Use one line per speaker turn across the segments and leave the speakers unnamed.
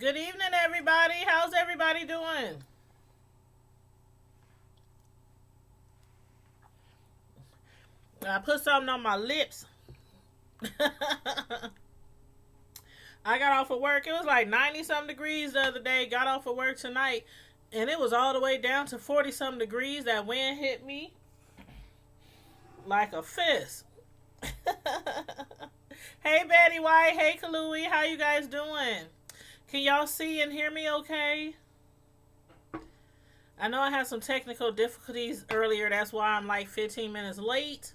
Good evening, everybody. How's everybody doing? I put something on my lips. I got off of work. It was like 90 something degrees the other day. Got off of work tonight, and it was all the way down to 40 something degrees. That wind hit me like a fist. Hey, Betty White. Hey, Kalui. How you guys doing? Can y'all see and hear me okay? I know I had some technical difficulties earlier. That's why I'm like 15 minutes late.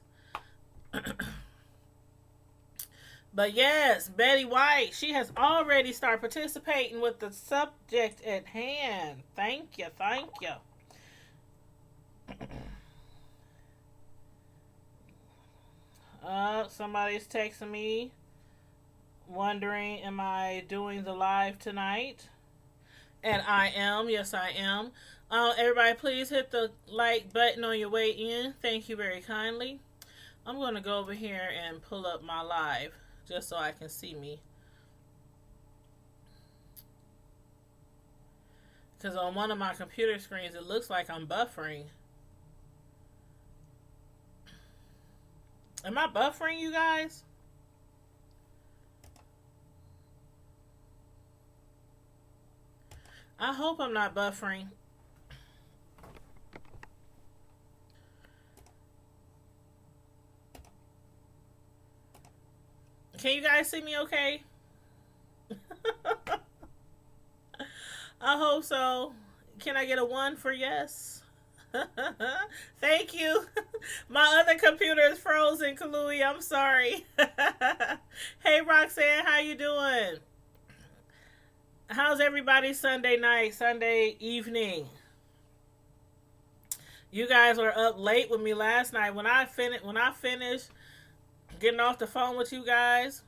But yes, Betty White, she has already started participating with the subject at hand. Thank you, thank you. Somebody's texting me wondering, am I doing the live tonight? And I am, yes, I am. Everybody, please hit the like button on your way in. Thank you very kindly. I'm going to go over here and pull up my live just so I can see me. Because on one of my computer screens, it looks like I'm buffering. Am I buffering, you guys? I hope I'm not buffering. Can you guys see me okay? I hope so. Can I get a 1 for yes? Thank you. My other computer is frozen, Kalui. I'm sorry. Hey, Roxanne, how you doing? How's everybody Sunday night, Sunday evening? You guys were up late with me last night. When I finished getting off the phone with you guys,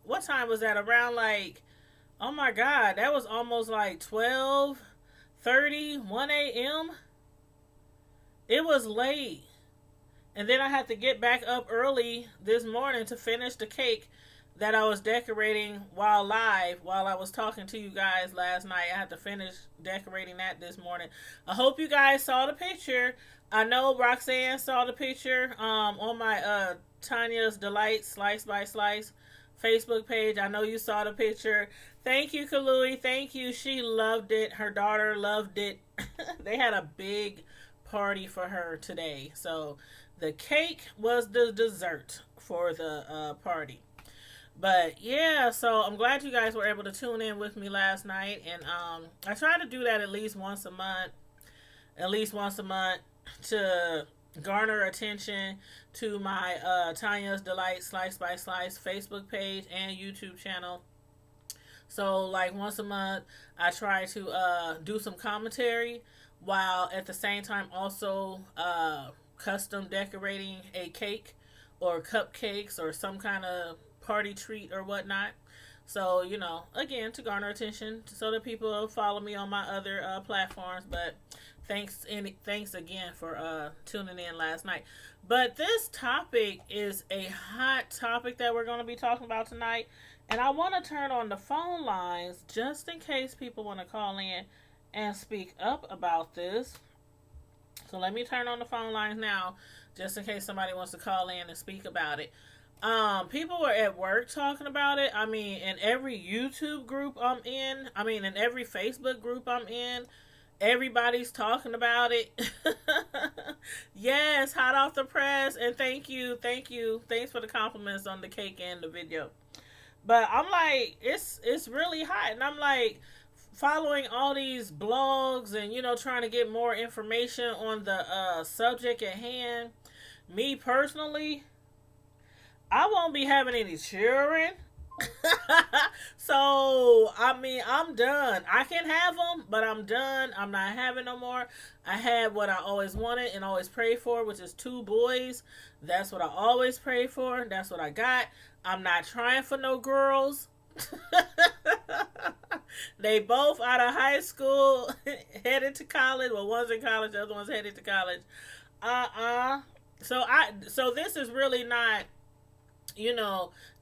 what time was that? Around like, oh my god, that was almost like 12:30, 1 a.m. It was late. And then I had to get back up early this morning to finish the cake that I was decorating while live, while I was talking to you guys last night. I had to finish decorating that this morning. I hope you guys saw the picture. I know Roxanne saw the picture on my Tanya's Delight Slice by Slice Facebook page. I know you saw the picture. Thank you, Kalui. Thank you. She loved it. Her daughter loved it. They had a big party for her today. So the cake was the dessert for the party. But yeah, so I'm glad you guys were able to tune in with me last night, and I try to do that at least once a month, to garner attention to my Tanya's Delight Slice by Slice Facebook page and YouTube channel. So like once a month, I try to do some commentary while at the same time also custom decorating a cake or cupcakes or some kind of party treat or whatnot. So, again, to garner attention so that people follow me on my other platforms. But thanks again for tuning in last night. But this topic is a hot topic that we're going to be talking about tonight. And I want to turn on the phone lines just in case people want to call in and speak up about this. So let me turn on the phone lines now just in case somebody wants to call in and speak about it. People were at work talking about it. I mean, in every YouTube group I'm in, in every Facebook group I'm in, everybody's talking about it. Yes, hot off the press. And thank you. Thanks for the compliments on the cake and the video. But I'm like, it's really hot. And I'm like, following all these blogs and, trying to get more information on the subject at hand. Me personally, I won't be having any children. So, I'm done. I can have them, but I'm done. I'm not having no more. I had what I always wanted and always prayed for, which is 2 boys. That's what I always prayed for. That's what I got. I'm not trying for no girls. They both out of high school, headed to college. Well, one's in college, the other one's headed to college. So this is really not,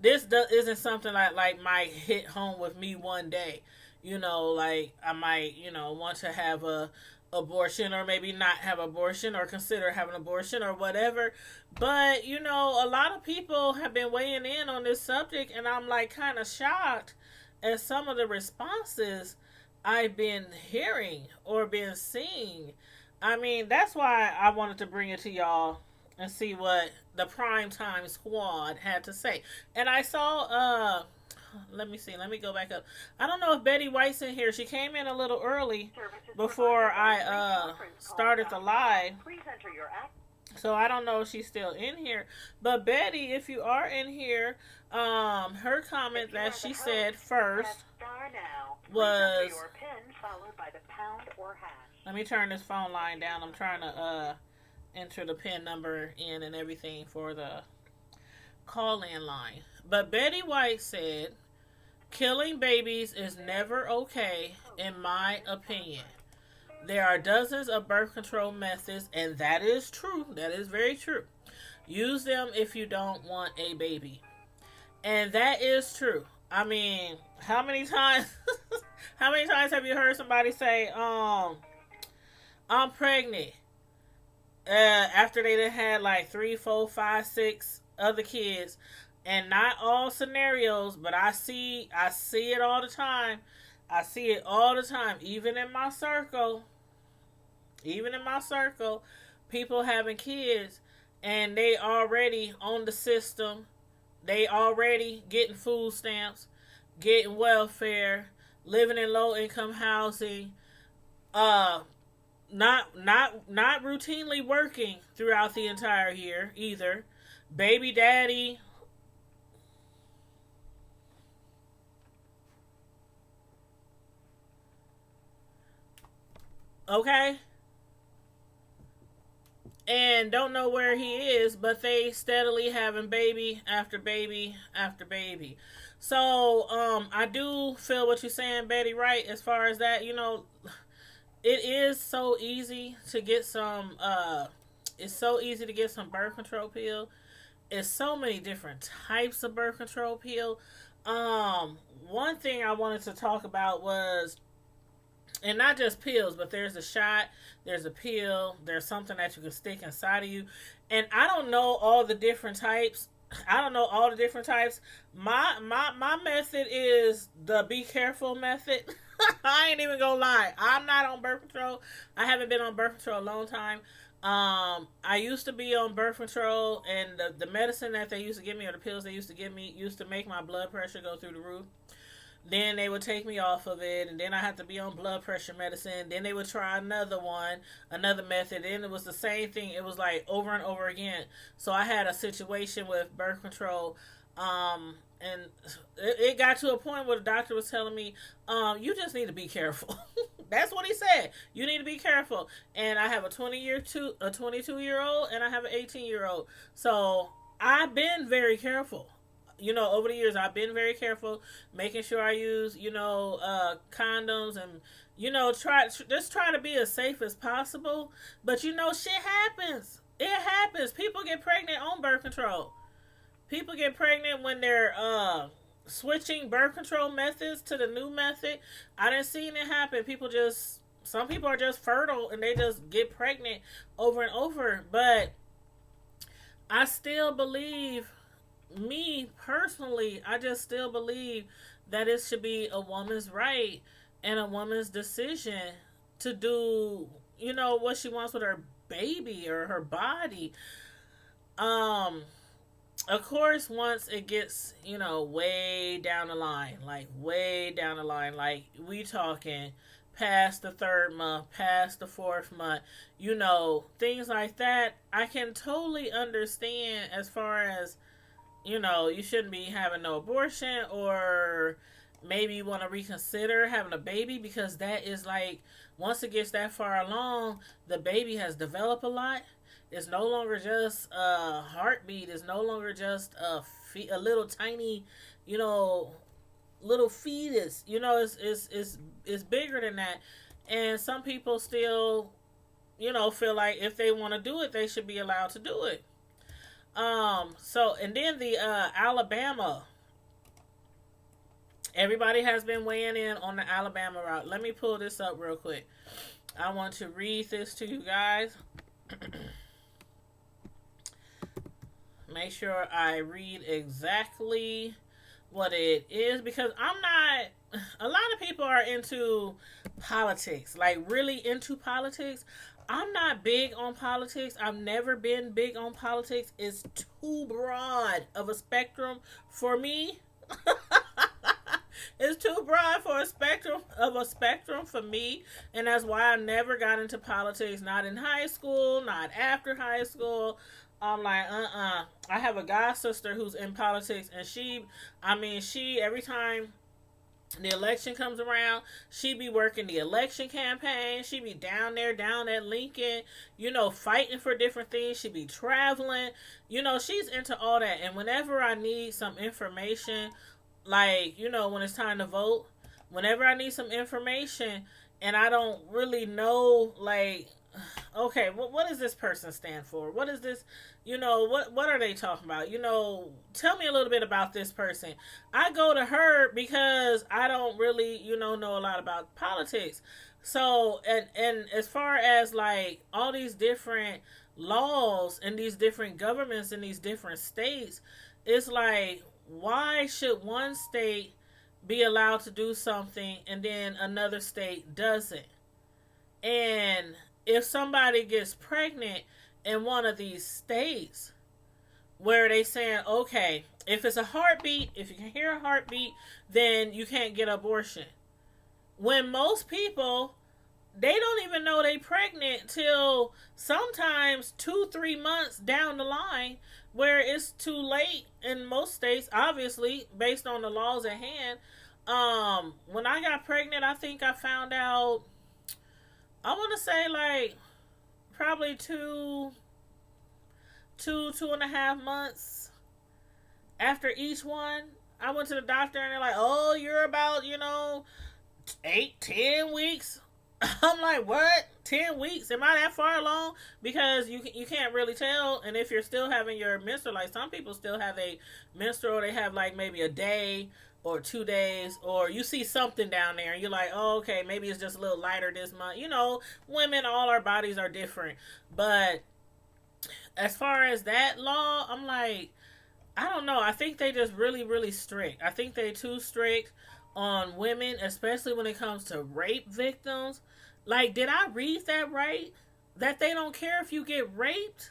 this isn't something like might hit home with me one day. Like I might, want to have a abortion, or maybe not have abortion, or consider having abortion, or whatever. But a lot of people have been weighing in on this subject, and I'm like kind of shocked at some of the responses I've been hearing or been seeing. I mean, that's why I wanted to bring it to y'all and see what the primetime squad had to say. And I saw let me see, let me go back up. I don't know if Betty White's in here. She came in a little early before I started the live. So I don't know if she's still in here. But Betty, if you are in here, her comment that she said first was, let me turn this phone line down. I'm trying to enter the PIN number in and everything for the call-in line. But Betty White said, killing babies is never okay, in my opinion. There are dozens of birth control methods, and that is true. That is very true. Use them if you don't want a baby. And that is true. I mean, how many times have you heard somebody say, I'm pregnant, after they done had like 3, 4, 5, 6 other kids? And not all scenarios, but I see it all the time. I see it all the time, even in my circle. People having kids, and they already on the system. They already getting food stamps, getting welfare, living in low income housing, not routinely working throughout the entire year either. Baby daddy. Okay? And don't know where he is, but they steadily having baby after baby after baby. So, I do feel what you're saying, Betty, right? As far as that, it is so easy to get some, it's so easy to get some birth control pill. It's so many different types of birth control pill. One thing I wanted to talk about was, and not just pills, but there's a shot, there's a pill, there's something that you can stick inside of you. And I don't know all the different types. My method is the be careful method. I ain't even gonna lie. I'm not on birth control. I haven't been on birth control a long time. I used to be on birth control, and the medicine that they used to give me, or the pills they used to give me, used to make my blood pressure go through the roof. Then they would take me off of it, and then I had to be on blood pressure medicine. Then they would try another method. Then it was the same thing. It was like over and over again. So I had a situation with birth control, and it got to a point where the doctor was telling me, you just need to be careful. That's what he said. You need to be careful. And I have a 22-year-old, and I have an 18-year-old. So I've been very careful. Over the years, I've been very careful, making sure I use, condoms, and, try to be as safe as possible. But, shit happens. It happens. People get pregnant on birth control. People get pregnant when they're, switching birth control methods to the new method. I didn't see it happen. Some people are just fertile, and they just get pregnant over and over. But I still believe, me personally, I just still believe that it should be a woman's right and a woman's decision to do, what she wants with her baby or her body. Of course, once it gets, way down the line, like we talking past the 3rd month, past the 4th month, things like that, I can totally understand as far as, you shouldn't be having no abortion, or maybe you want to reconsider having a baby, because that is like, once it gets that far along, the baby has developed a lot. It's no longer just a heartbeat. It's no longer just a little tiny, little fetus. It's bigger than that. And some people still, feel like if they want to do it, they should be allowed to do it. And then the Alabama Everybody has been weighing in on the Alabama route. Let me pull this up real quick. I want to read this to you guys. Make sure I read exactly what it is, because I'm not. A lot of people are into politics, like really into politics. I'm not big on politics. I've never been big on politics. It's too broad of a spectrum for me. It's too broad for a spectrum for me, and that's why I never got into politics. Not in high school, not after high school. I'm like, I have a god sister who's in politics, and she every time the election comes around, she be working the election campaign. She be down there, down at Lincoln, fighting for different things. She be traveling. She's into all that. And whenever I need some information, like, when it's time to vote, whenever I need some information and I don't really know, like, okay, what does this person stand for? What is this? What are they talking about? Tell me a little bit about this person. I go to her because I don't really, know a lot about politics. So, and as far as like all these different laws and these different governments in these different states, it's like, why should one state be allowed to do something and then another state doesn't? And if somebody gets pregnant in one of these states where they saying, okay, if it's a heartbeat, if you can hear a heartbeat, then you can't get an abortion. When most people, they don't even know they pregnant till sometimes 2-3 months down the line, where it's too late in most states, obviously, based on the laws at hand. When I got pregnant, I think I found out, I want to say like probably 2.5 months after each one. I went to the doctor and they're like, oh, you're about, 8-10 weeks. I'm like, what? 10 weeks? Am I that far along? Because you can't really tell. And if you're still having your menstrual, like some people still have a menstrual, they have like maybe a day or 2 days, or you see something down there and you're like, oh, okay, maybe it's just a little lighter this month. Women, all our bodies are different. But as far as that law, I'm like, I don't know. I think they just really, really strict. I think they too strict on women, especially when it comes to rape victims. Like, did I read that right? That they don't care if you get raped?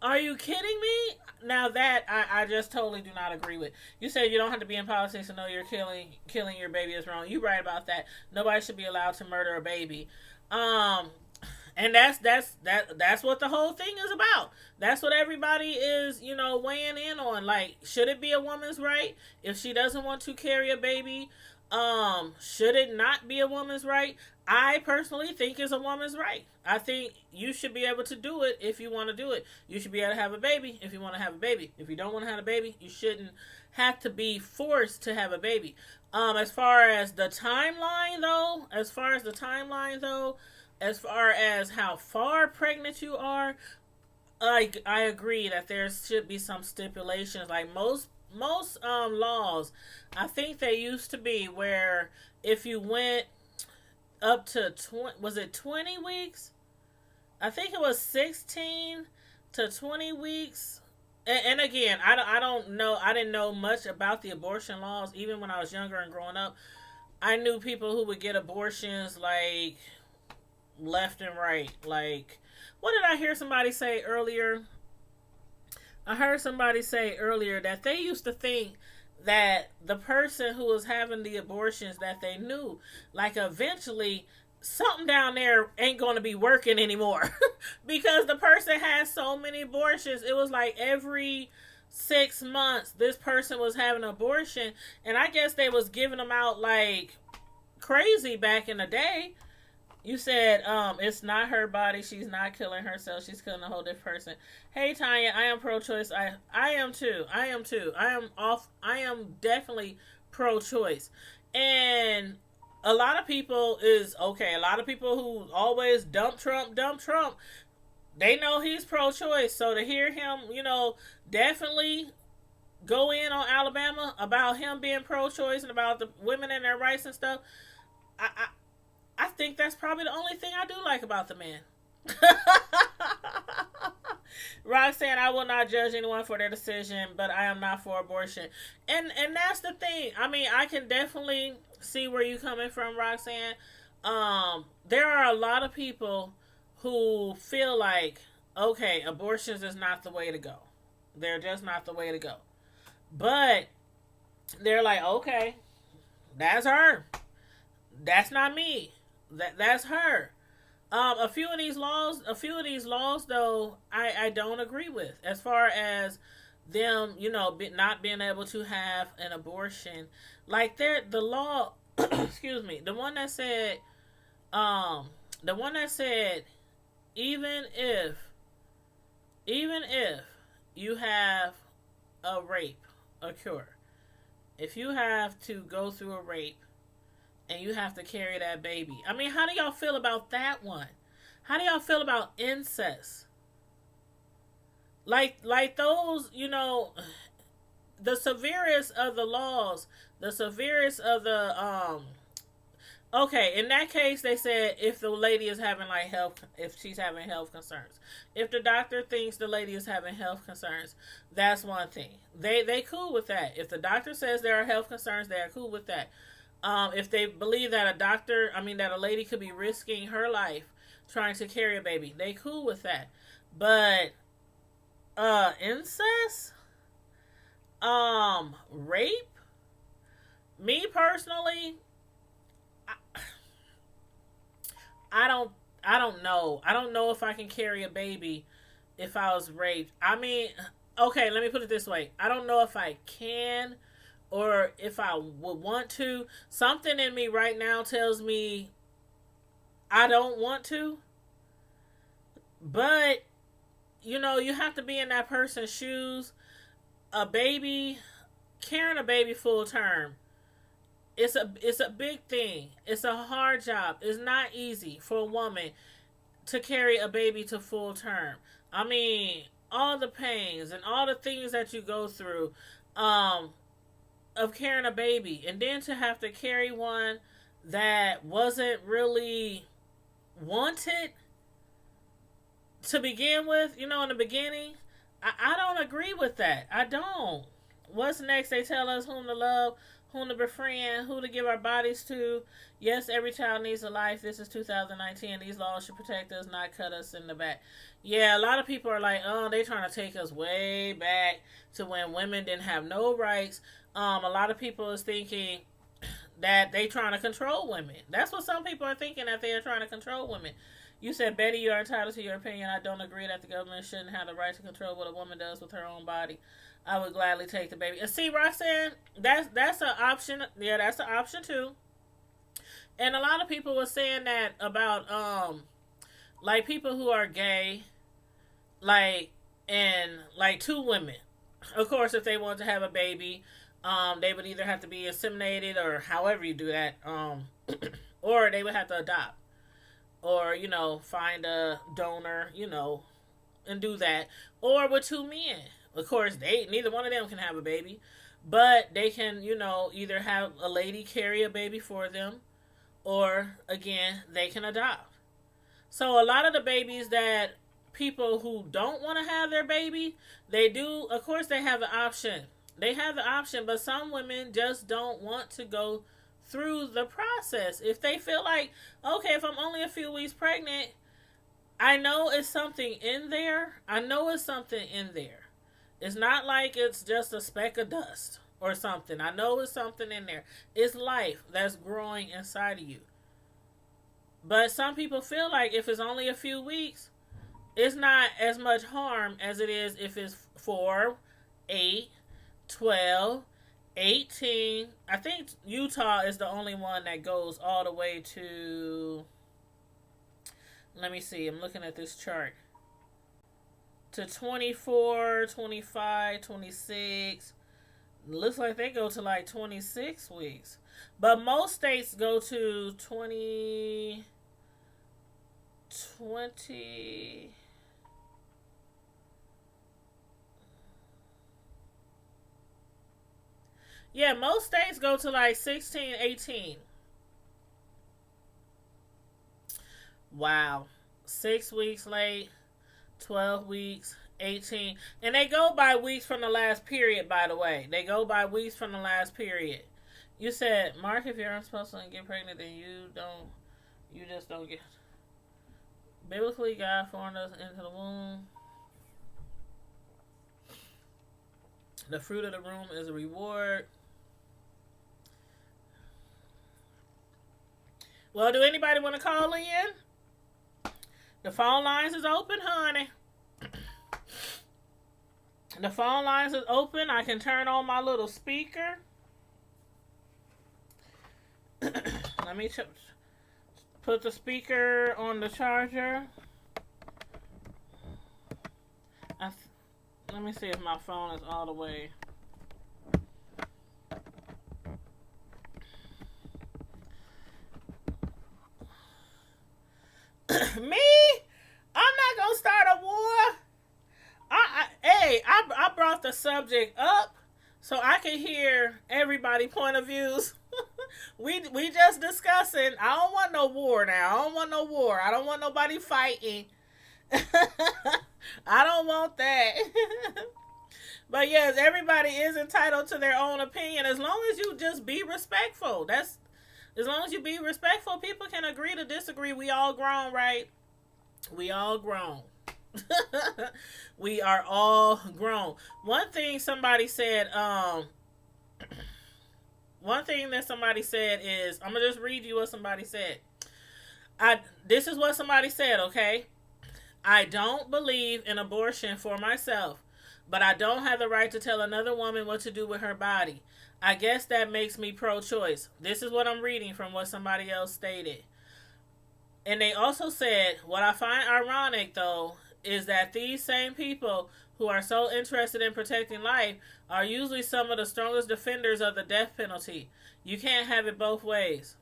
Are you kidding me? Now that I just totally do not agree with. You said you don't have to be in politics to know you're killing your baby is wrong. You right about that. Nobody should be allowed to murder a baby. And that's what the whole thing is about. That's what everybody is, weighing in on. Like, should it be a woman's right if she doesn't want to carry a baby? Should it not be a woman's right? I personally think it's a woman's right. I think you should be able to do it if you want to do it. You should be able to have a baby if you want to have a baby. If you don't want to have a baby, you shouldn't have to be forced to have a baby. As far as the timeline though, as far as how far pregnant you are, I agree that there should be some stipulations. Like most laws, I think they used to be where if you went up to 20 weeks? I think it was 16 to 20 weeks. And again, I don't know. I didn't know much about the abortion laws even when I was younger and growing up. I knew people who would get abortions like left and right. Like, what did I hear somebody say earlier? I heard somebody say earlier that they used to think that the person who was having the abortions that they knew, like eventually something down there ain't going to be working anymore because the person had so many abortions. It was like every 6 months this person was having an abortion, and I guess they was giving them out like crazy back in the day. You said, it's not her body. She's not killing herself. She's killing a whole different person. Hey, Tanya, I am pro-choice. I am too. I am definitely pro-choice. And a lot of people a lot of people who always dump Trump, they know he's pro-choice. So to hear him, definitely go in on Alabama about him being pro-choice and about the women and their rights and stuff, I think that's probably the only thing I do like about the man. Roxanne, I will not judge anyone for their decision, but I am not for abortion. And that's the thing. I mean, I can definitely see where you coming from, Roxanne. There are a lot of people who feel like, okay, abortions is not the way to go. They're just not the way to go. But they're like, okay, that's her. That's not me. That's her. A few of these laws, though, I don't agree with. As far as them, not being able to have an abortion, like the law, excuse me, the one that said, even if you have a rape occur, if you have to go through a rape and you have to carry that baby. I mean, how do y'all feel about that one? How do y'all feel about incest? Like those, the severest of the laws, the severest of the okay, in that case they said if the lady is having if she's having health concerns. If the doctor thinks the lady is having health concerns, that's one thing. They cool with that. If the doctor says there are health concerns, they are cool with that. If they believe that that a lady could be risking her life trying to carry a baby, they cool with that. But incest, rape, me personally, I don't know. I don't know if I can carry a baby if I was raped. I mean, okay, let me put it this way. I don't know if I can or if I would want to. Something in me right now tells me I don't want to. But, you have to be in that person's shoes. Carrying a baby full term, it's a big thing. It's a hard job. It's not easy for a woman to carry a baby to full term. I mean, all the pains and all the things that you go through, of carrying a baby, and then to have to carry one that wasn't really wanted to begin with, in the beginning. I don't agree with that. I don't. What's next? They tell us whom to love, whom to befriend, who to give our bodies to. Yes, every child needs a life. This is 2019. These laws should protect us, not cut us in the back. Yeah, a lot of people are like, oh, they trying to take us way back to when women didn't have no rights. A lot of people is thinking that they trying to control women. That's what some people are thinking, that they are trying to control women. You said, Betty, you are entitled to your opinion. I don't agree that the government shouldn't have the right to control what a woman does with her own body. I would gladly take the baby. And see, Roxanne, that's an option. Yeah, that's an option too. And a lot of people were saying that about like people who are gay, and two women. Of course, if they want to have a baby, they would either have to be inseminated or however you do that, or they would have to adopt, or find a donor, and do that, or with two men. Of course, neither one of them can have a baby, but they can, either have a lady carry a baby for them, or again, they can adopt. So a lot of the babies that people who don't want to have their baby, they do, of course, they have the option. They have the option, but some women just don't want to go through the process. If they feel like, okay, if I'm only a few weeks pregnant, I know it's something in there. It's not like it's just a speck of dust or something. I know it's something in there. It's life that's growing inside of you. But some people feel like if it's only a few weeks, it's not as much harm as it is if it's 4, 8, 12, 18. I think Utah is the only one that goes all the way to, let me see, I'm looking at this chart, to 24, 25, 26. Looks like they go to like 26 weeks. But most states go to 20. Yeah, most states go to like 16, 18. Wow. 6 weeks late, 12 weeks, 18. And they go by weeks from the last period, by the way. They go by weeks from the last period. You said, Mark, if you're unsupposed to get pregnant, then you just don't get. Biblically, God formed us into the womb. The fruit of the womb is a reward. Well, do anybody want to call in? The phone lines is open, honey. The phone lines is open. I can turn on my little speaker. Let me put the speaker on the charger. Let me see if my phone is all the way. Me? I'm not gonna start a war. I brought the subject up so I can hear everybody's point of views. we just discussing. I don't want no war now. I don't want no war. I don't want nobody fighting. I don't want that. But yes, everybody is entitled to their own opinion as long as you just be respectful. As long as you be respectful, people can agree to disagree. We all grown, right? We all grown. We are all grown. One thing somebody said, one thing that somebody said is, I'm gonna just read you what somebody said. This is what somebody said, okay? I don't believe in abortion for myself, but I don't have the right to tell another woman what to do with her body. I guess that makes me pro-choice. This is what I'm reading from what somebody else stated. And they also said, what I find ironic, though, is that these same people who are so interested in protecting life are usually some of the strongest defenders of the death penalty. You can't have it both ways.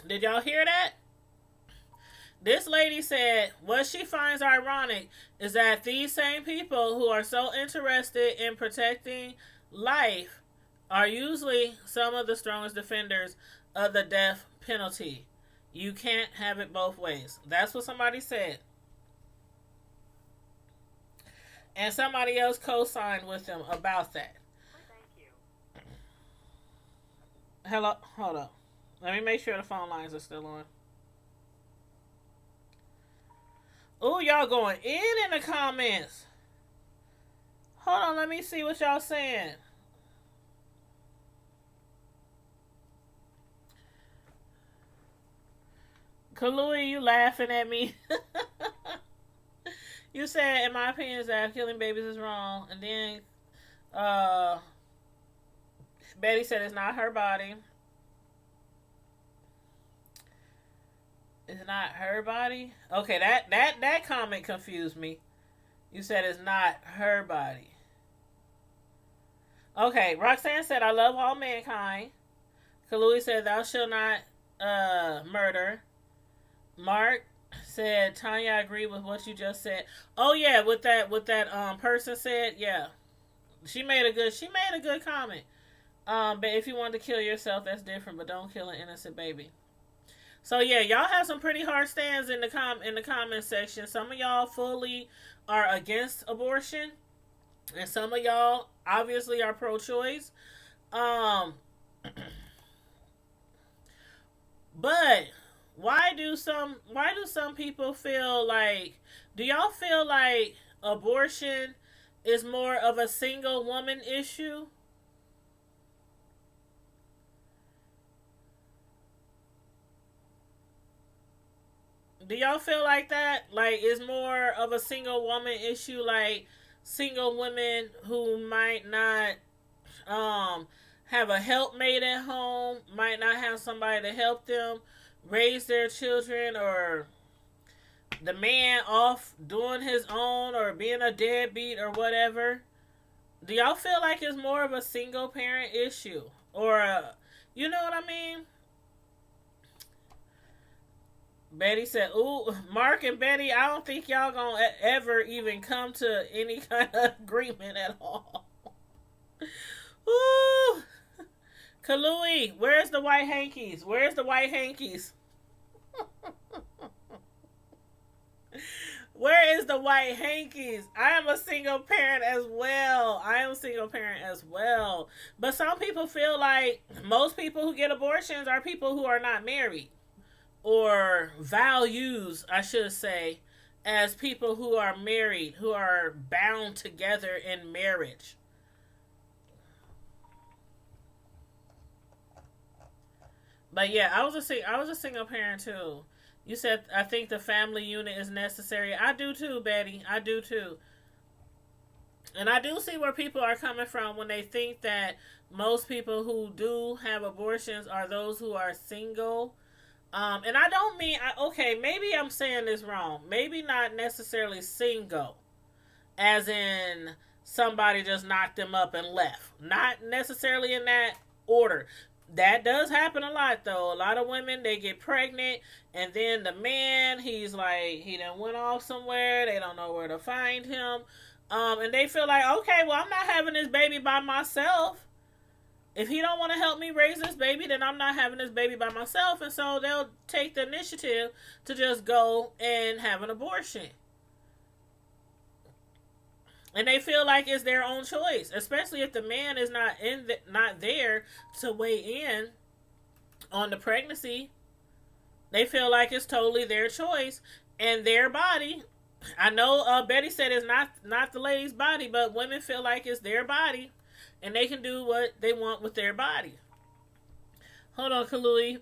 Did y'all hear that? This lady said what she finds ironic is that these same people who are so interested in protecting life are usually some of the strongest defenders of the death penalty. You can't have it both ways. That's what somebody said. And somebody else co-signed with them about that. Hello? Hold up. Let me make sure the phone lines are still on. Oh, y'all going in the comments. Hold on, let me see what y'all saying. Kalui, you laughing at me? You said, in my opinion, that killing babies is wrong. And then Betty said it's not her body. It's not her body? Okay, that comment confused me. You said it's not her body. Okay, Roxanne said, I love all mankind. Kalui said, thou shalt not murder. Mark said, Tanya, I agree with what you just said. Oh yeah, with that person said, yeah. She made a good comment. But if you want to kill yourself, that's different, but don't kill an innocent baby. So yeah, y'all have some pretty hard stands in the comment section. Some of y'all fully are against abortion, and some of y'all obviously are pro-choice. But why do some people feel like? Do y'all feel like abortion is more of a single woman issue? Do y'all feel like that? Like, it's more of a single woman issue, like single women who might not have a helpmate at home, might not have somebody to help them raise their children, or the man off doing his own or being a deadbeat or whatever. Do y'all feel like it's more of a single parent issue? Or you know what I mean? Betty said, "Ooh, Mark and Betty, I don't think y'all gonna ever even come to any kind of agreement at all." Ooh, Kalui, where's the white hankies? Where's the white hankies? Where is the white hankies? I am a single parent as well. I am a single parent as well. But some people feel like most people who get abortions are people who are not married, or values, I should say, as people who are married, who are bound together in marriage. But yeah, I was a single parent too. You said I think the family unit is necessary. I do too, Betty. I do too. And I do see where people are coming from when they think that most people who do have abortions are those who are single. And I don't mean, okay, maybe I'm saying this wrong. Maybe not necessarily single, as in somebody just knocked them up and left. Not necessarily in that order. That does happen a lot, though. A lot of women, they get pregnant, and then the man, he's like, he done went off somewhere. They don't know where to find him. And they feel like, okay, well, I'm not having this baby by myself. If he don't want to help me raise this baby, then I'm not having this baby by myself. And so they'll take the initiative to just go and have an abortion. And they feel like it's their own choice, especially if the man is not there to weigh in on the pregnancy. They feel like it's totally their choice and their body. I know Betty said it's not the lady's body, but women feel like it's their body, and they can do what they want with their body. Hold on, Kalui.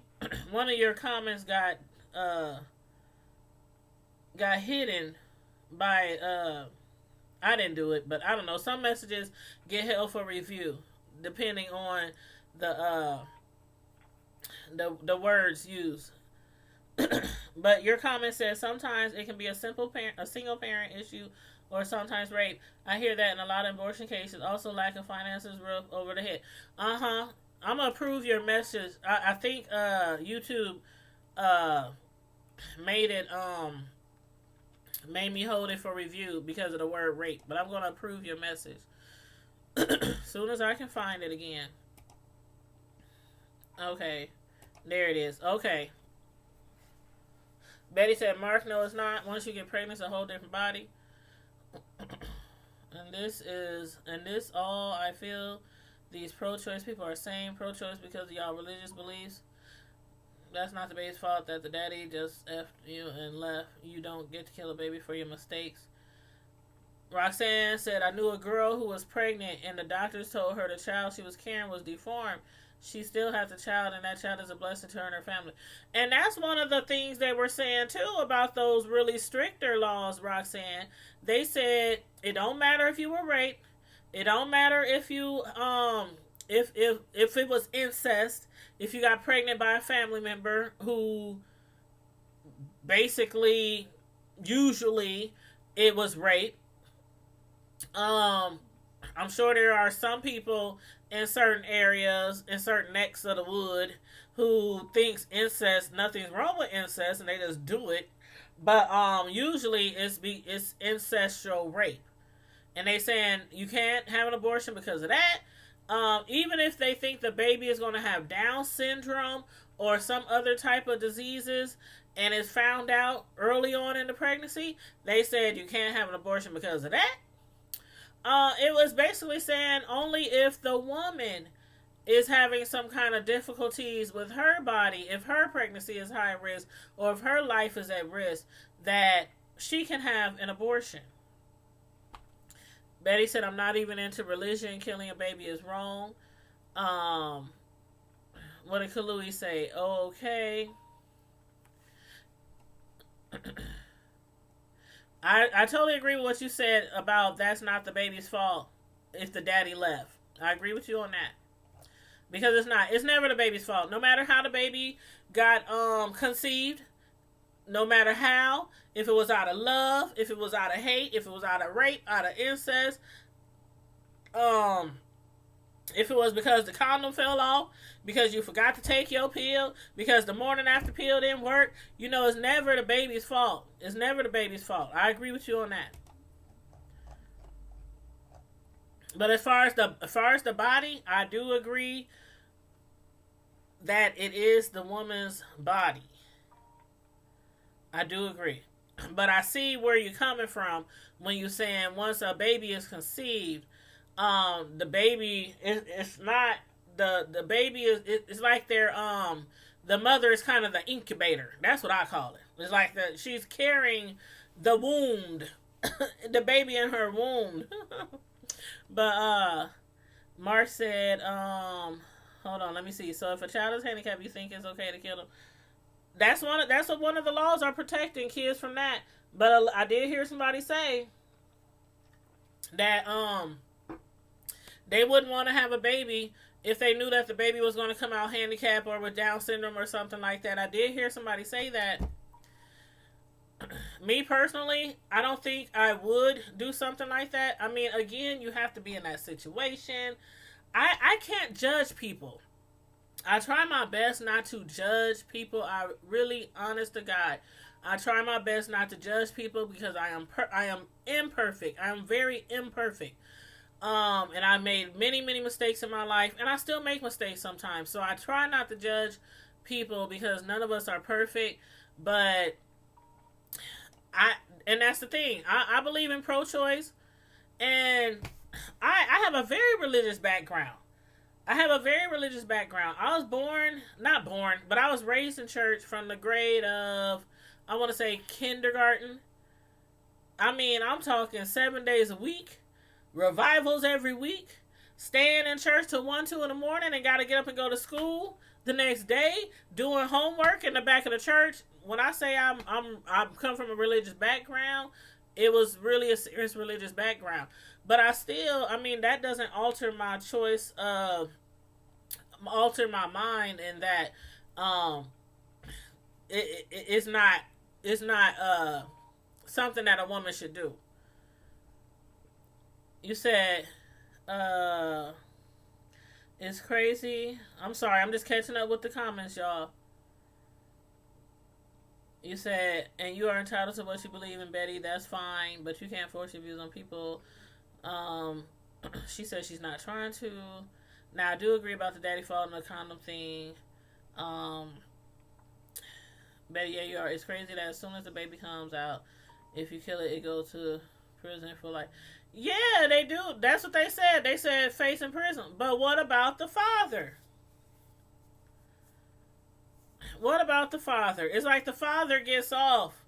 One of your comments got hidden by I didn't do it, but I don't know. Some messages get held for review depending on the the words used. But your comment says sometimes it can be a single parent issue, or sometimes rape. I hear that in a lot of abortion cases. Also, lack of finances, roof over the head. I'm gonna approve your message. I think YouTube made it made me hold it for review because of the word rape. But I'm gonna approve your message soon as I can find it again. Okay, there it is. Okay. Betty said, Mark, no, it's not. Once you get pregnant, it's a whole different body. And this all I feel these pro-choice people are saying pro-choice because of y'all religious beliefs. That's not the baby's fault that the daddy just effed you and left. You don't get to kill a baby for your mistakes. Roxanne said, I knew a girl who was pregnant and the doctors told her the child she was carrying was deformed. She still has a child, and that child is a blessing to her and her family. And that's one of the things they were saying, too, about those really stricter laws, Roxanne. They said it don't matter if you were raped. It don't matter if you, if it was incest, if you got pregnant by a family member who basically, usually, it was rape. I'm sure there are some people in certain areas, in certain necks of the wood, who thinks incest, nothing's wrong with incest, and they just do it. But usually it's incestual rape, and they saying you can't have an abortion because of that. Even if they think the baby is going to have Down syndrome or some other type of diseases, and it's found out early on in the pregnancy, they said you can't have an abortion because of that. It was basically saying only if the woman is having some kind of difficulties with her body, if her pregnancy is high risk, or if her life is at risk, that she can have an abortion. Betty said, I'm not even into religion. Killing a baby is wrong. What did Kalui say? Oh, okay. I totally agree with what you said about that's not the baby's fault if the daddy left. I agree with you on that. Because it's not. It's never the baby's fault. No matter how the baby got conceived, no matter how, if it was out of love, if it was out of hate, if it was out of rape, out of incest, If it was because the condom fell off, because you forgot to take your pill, because the morning after pill didn't work, it's never the baby's fault. It's never the baby's fault. I agree with you on that. But as far as the body, I do agree that it is the woman's body. I do agree. But I see where you're coming from when you're saying once a baby is conceived, the baby it's not the baby it's like they're the mother is kind of the incubator. That's what I call it. It's like she's carrying the wound, the baby in her womb. But Mark said, hold on, let me see. So if a child is handicapped, you think it's okay to kill them? That's what one of the laws are protecting kids from that. But I did hear somebody say that they wouldn't want to have a baby if they knew that the baby was going to come out handicapped or with Down syndrome or something like that. I did hear somebody say that. Me personally, I don't think I would do something like that. I mean, again, you have to be in that situation. I can't judge people. I try my best not to judge people. I really, honest to God, I try my best not to judge people because I am imperfect. I am very imperfect. And I made many, many mistakes in my life, and I still make mistakes sometimes. So I try not to judge people because none of us are perfect. But and that's the thing. I believe in pro-choice, and I have a very religious background. I was not born, but I was raised in church from the grade of, I want to say, kindergarten. I mean, I'm talking 7 days a week, revivals every week, staying in church till 1, 2 in the morning and got to get up and go to school the next day, doing homework in the back of the church. When I say I come from a religious background, it was really a serious religious background. But that doesn't alter my choice alter my mind in that it's not something that a woman should do. You said it's crazy. I'm sorry, I'm just catching up with the comments, y'all. You said, and you are entitled to what you believe in, Betty. That's fine, but you can't force your views on people. She said she's not trying to. Now, I do agree about the daddy fault and the condom thing. Betty, yeah, you are. It's crazy that as soon as the baby comes out, if you kill it, it goes to prison for life. Yeah, they do. That's what they said. They said face in prison. But what about the father? What about the father? It's like the father gets off.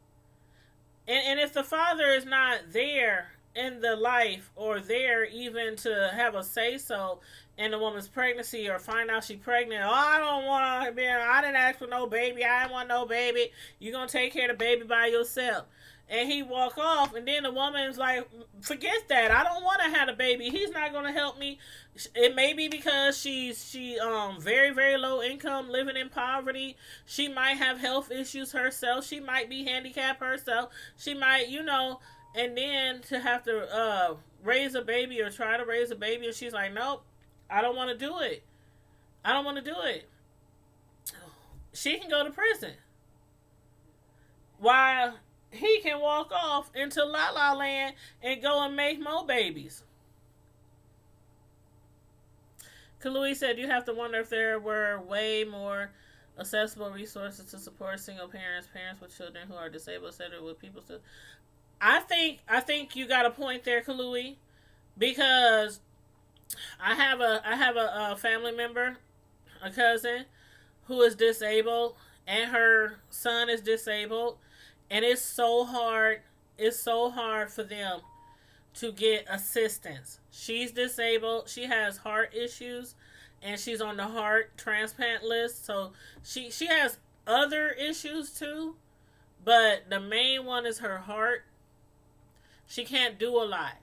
And if the father is not there in the life or there even to have a say so in the woman's pregnancy or find out she's pregnant, I don't want to be, I didn't ask for no baby, I didn't want no baby, you're going to take care of the baby by yourself. And he walk off, and then the woman's like, forget that, I don't want to have a baby, he's not going to help me. It may be because she's very, very low income, living in poverty. She might have health issues herself. She might be handicapped herself. She might, and then to have to raise a baby or try to raise a baby, and she's like, nope, I don't want to do it. I don't want to do it. She can go to prison. While he can walk off into La La Land and go and make more babies. Kalui said, you have to wonder if there were way more accessible resources to support single parents, parents with children who are disabled, etc. with people still. I think you got a point there, Kalui, because I have a family member, a cousin, who is disabled, and her son is disabled, and it's so hard. It's so hard for them to get assistance. She's disabled. She has heart issues, and she's on the heart transplant list. So she has other issues too, but the main one is her heart. She can't do a lot.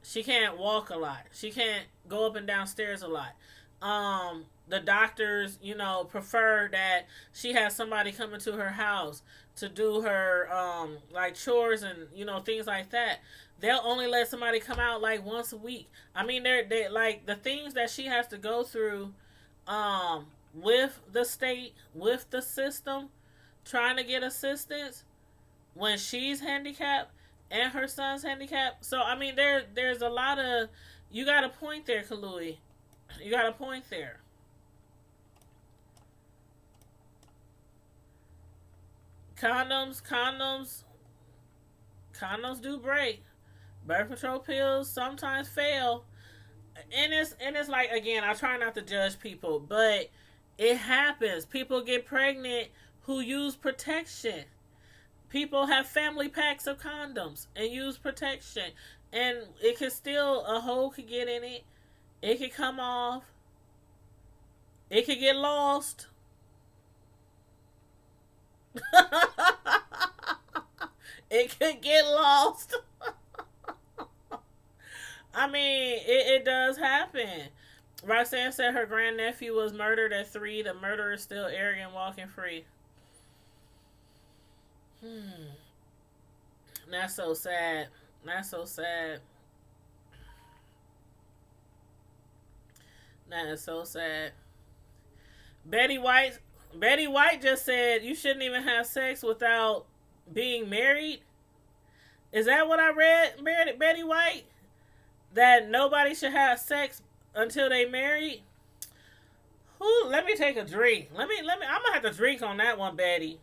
She can't walk a lot. She can't go up and down stairs a lot. the doctors, prefer that she has somebody coming to her house to do her like chores and things like that. They'll only let somebody come out like once a week. I mean, they like the things that she has to go through with the state, with the system, trying to get assistance when she's handicapped and her son's handicapped. So I mean, there's a lot of, you got a point there, Kalui. You got a point there. Condoms do break. Birth control pills sometimes fail, and it's like, again, I try not to judge people, but it happens. People get pregnant who use protection. People have family packs of condoms and use protection, and it could still, a hole could get in it. It could come off. It could get lost. It could get lost. I mean, it does happen. Roxanne said her grandnephew was murdered at 3. The murderer is still arrogant, walking free. That's so sad. That's so sad. That is so sad. Betty White just said you shouldn't even have sex without being married. Is that what I read, Betty White? That nobody should have sex until they married? Who? Let me take a drink. Let me. I'm gonna have to drink on that one, Betty.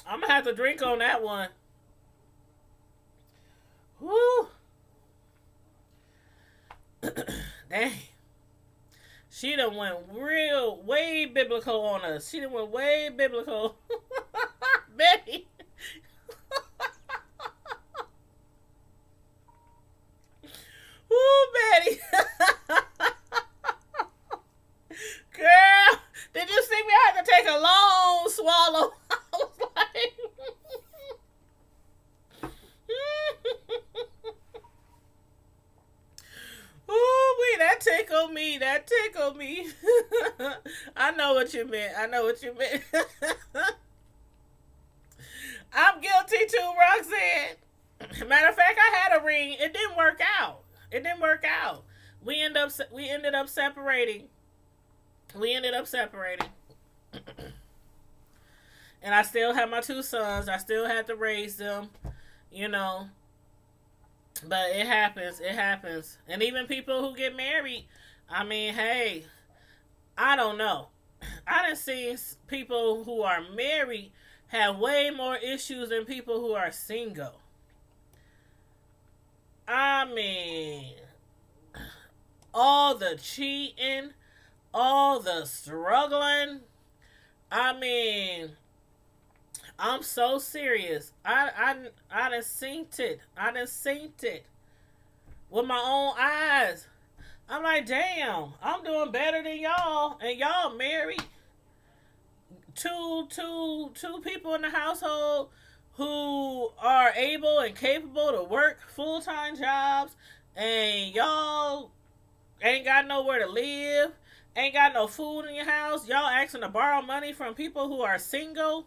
I'm gonna have to drink on that one. Whoo. Dang. She done went way biblical on us. She done went way biblical. Betty. Woo, Betty. Girl, did you see me? I had to take a long swallow. I was like... Ooh, that tickled me. That tickled me. I know what you meant. I'm guilty too, Roxanne. Matter of fact, I had a ring. It didn't work out. We ended up separating. And I still have my 2 sons. I still had to raise them, But it happens. And even people who get married, I mean, hey, I don't know. I done seen people who are married have way more issues than people who are single. I mean, all the cheating, all the struggling. I mean, I'm so serious. I done seen it. With my own eyes. I'm like, damn, I'm doing better than y'all, and y'all married. Two people in the household who are able and capable to work full-time jobs, and y'all ain't got nowhere to live, ain't got no food in your house. Y'all asking to borrow money from people who are single.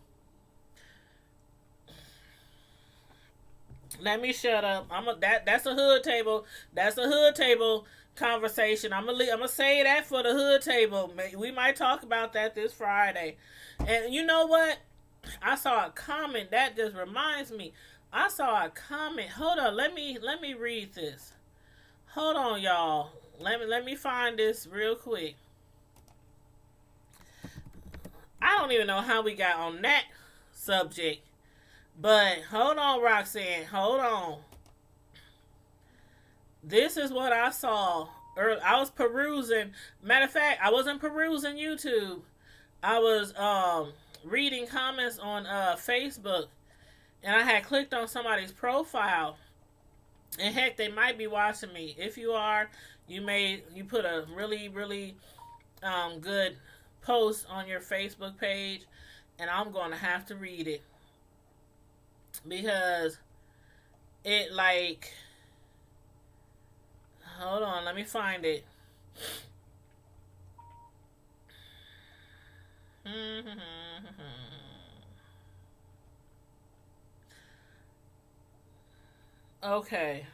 Let me shut up. That's a hood table. That's a hood table conversation. I'm gonna say that for the hood table. We might talk about that this Friday. And you know what? I saw a comment that just reminds me. I saw a comment. Hold on. Let me read this. Hold on, y'all. Let me find this real quick. I don't even know how we got on that subject. But hold on, Roxanne. Hold on. This is what I saw. I was perusing. Matter of fact, I wasn't perusing YouTube. I was reading comments on Facebook, and I had clicked on somebody's profile. And heck, they might be watching me. If you are, you put a really, really good post on your Facebook page, and I'm going to have to read it. Because it hold on, let me find it. Okay.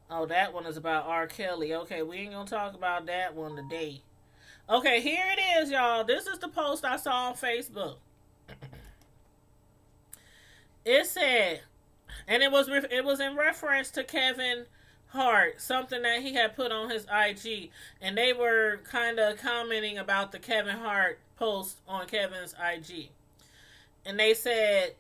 Oh, that one is about R. Kelly. Okay, we ain't gonna talk about that one today. Okay, here it is, y'all. This is the post I saw on Facebook. It said, and it was in reference to Kevin Hart, something that he had put on his IG, and they were kind of commenting about the Kevin Hart post on Kevin's IG, and they said,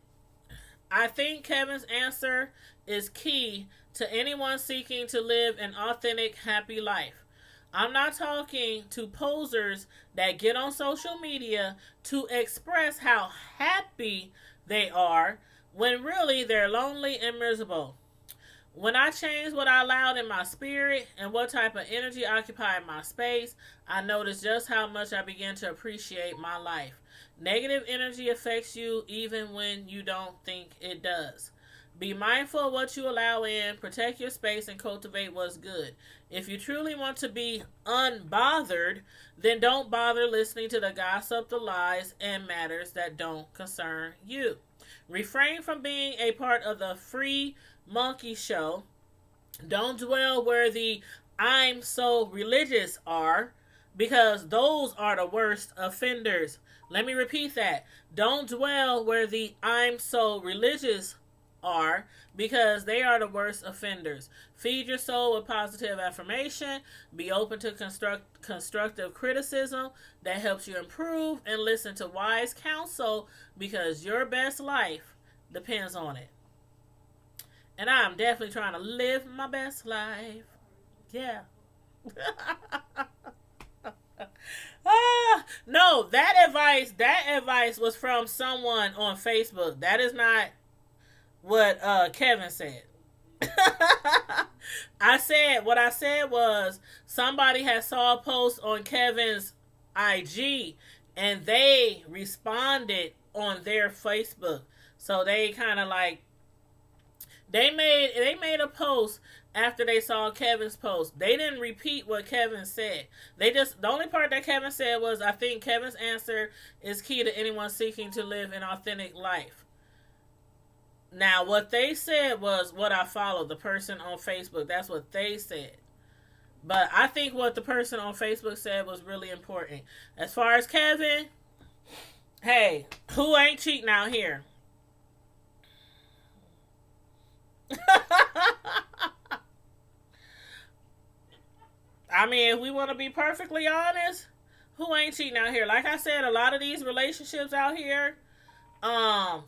"I think Kevin's answer is key to anyone seeking to live an authentic, happy life. I'm not talking to posers that get on social media to express how happy they are when really they're lonely and miserable. When I changed what I allowed in my spirit and what type of energy occupied my space, I noticed just how much I began to appreciate my life. Negative energy affects you even when you don't think it does. Be mindful of what you allow in, protect your space, and cultivate what's good. If you truly want to be unbothered, then don't bother listening to the gossip, the lies, and matters that don't concern you. Refrain from being a part of the free monkey show. Don't dwell where the I'm so religious are, because those are the worst offenders. Let me repeat that. Don't dwell where the I'm so religious are, because they are the worst offenders. Feed your soul with positive affirmation. Be open to constructive criticism that helps you improve, and listen to wise counsel, because your best life depends on it. And I'm definitely trying to live my best life. Yeah. No, that advice was from someone on Facebook. That is not what Kevin said. What I said was, somebody had saw a post on Kevin's IG and they responded on their Facebook. So they kind of like they made a post after they saw Kevin's post. They didn't repeat what Kevin said. The only part that Kevin said was, I think Kevin's answer is key to anyone seeking to live an authentic life. Now, what they said was what I followed, the person on Facebook. That's what they said. But I think what the person on Facebook said was really important. As far as Kevin, hey, who ain't cheating out here? I mean, if we want to be perfectly honest, who ain't cheating out here? Like I said, a lot of these relationships out here, a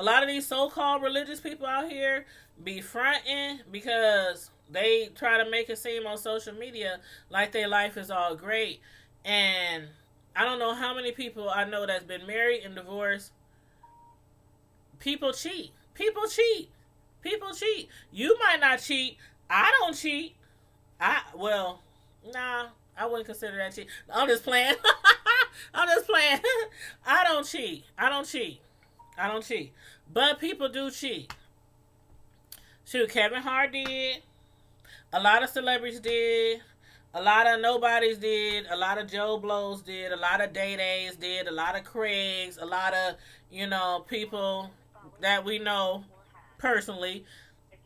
lot of these so-called religious people out here be fronting because they try to make it seem on social media like their life is all great. And I don't know how many people I know that's been married and divorced. People cheat. People cheat. People cheat. You might not cheat. I don't cheat. Nah, I wouldn't consider that cheat. I'm just playing. I'm just playing. I don't cheat. I don't cheat. I don't cheat. But people do cheat. Shoot, Kevin Hart did. A lot of celebrities did. A lot of nobodies did. A lot of Joe Blows did. A lot of Day Days did. A lot of Craigs. A lot of, people that we know personally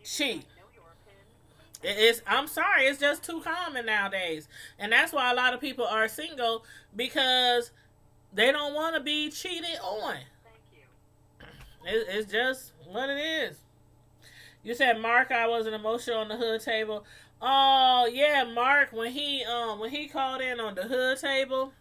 cheat. I'm sorry, it's just too common nowadays. And that's why a lot of people are single, because they don't want to be cheated on. It's just what it is. You said Mark, I wasn't emotional on the hood table. Oh yeah, Mark, when he called in on the hood table,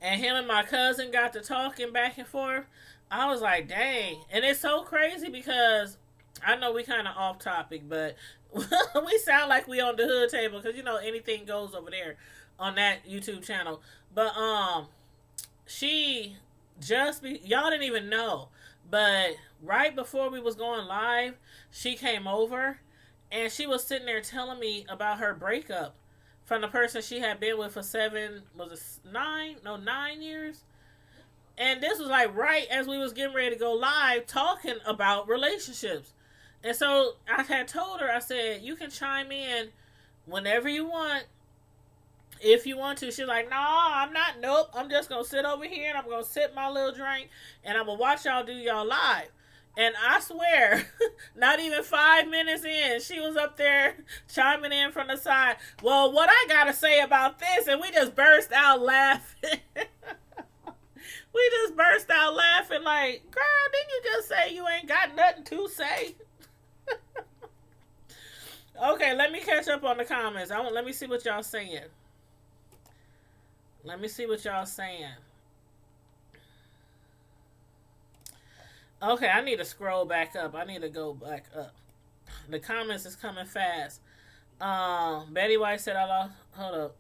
and him and my cousin got to talking back and forth, I was like, dang. And it's so crazy because I know we kind of off topic, but we sound like we on the hood table because anything goes over there on that YouTube channel. But y'all didn't even know, but right before we was going live, she came over and she was sitting there telling me about her breakup from the person she had been with for 9 years. And this was like right as we was getting ready to go live talking about relationships. And so I had told her, I said, you can chime in whenever you want, if you want to. She's like, no, I'm not. Nope. I'm just going to sit over here and I'm going to sip my little drink and I'm going to watch y'all do y'all live. And I swear, not even 5 minutes in, she was up there chiming in from the side. Well, what I got to say about this? And we just burst out laughing. We just burst out laughing like, girl, didn't you just say you ain't got nothing to say? Okay, let me catch up on the comments. Let me see what y'all saying. Let me see what y'all saying. Okay, I need to scroll back up. I need to go back up. The comments is coming fast. Betty White said I lost. Hold up.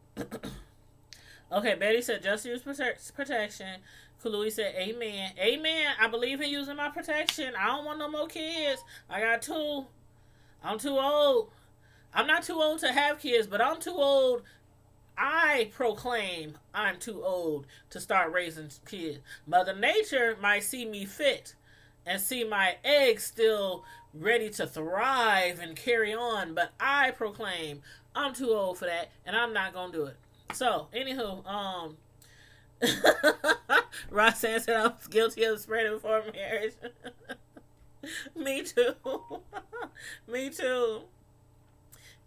Okay, Betty said just use protection. Kalui said amen. Amen. I believe in using my protection. I don't want no more kids. I got 2. I'm too old. I'm not too old to have kids, but I'm too old. I proclaim I'm too old to start raising kids. Mother Nature might see me fit and see my eggs still ready to thrive and carry on, but I proclaim I'm too old for that, and I'm not gonna do it. So, anywho, Roxanne said I was guilty of spreading before marriage. Me too. Me too.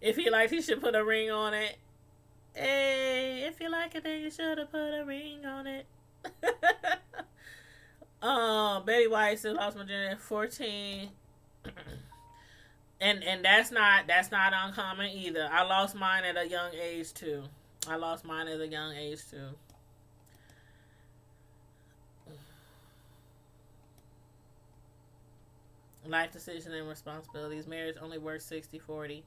If he liked, he should put a ring on it. Hey, if you like it, then you should have put a ring on it. Betty White still lost my virginity at 14. and that's not uncommon either. I lost mine at a young age too. Life decision and responsibilities. Marriage only works 60-40.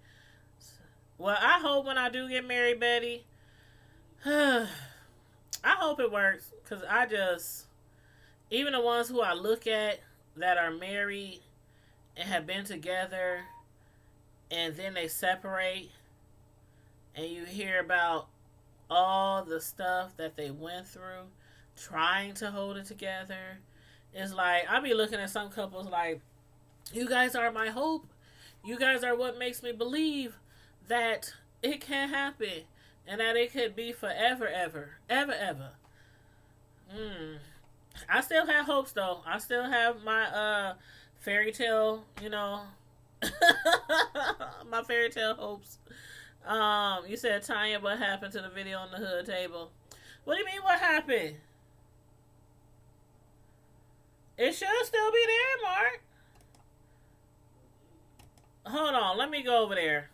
Well, I hope when I do get married, Betty, I hope it works. Because even the ones who I look at that are married and have been together and then they separate and you hear about all the stuff that they went through trying to hold it together. It's like, I be looking at some couples like, you guys are my hope. You guys are what makes me believe that it can happen and that it could be forever, ever. I still have hopes though. I still have my fairy tale, my fairy tale hopes. You said, Tanya, what happened to the video on the hood table? What do you mean what happened? It should still be there, Mark. Hold on, let me go over there.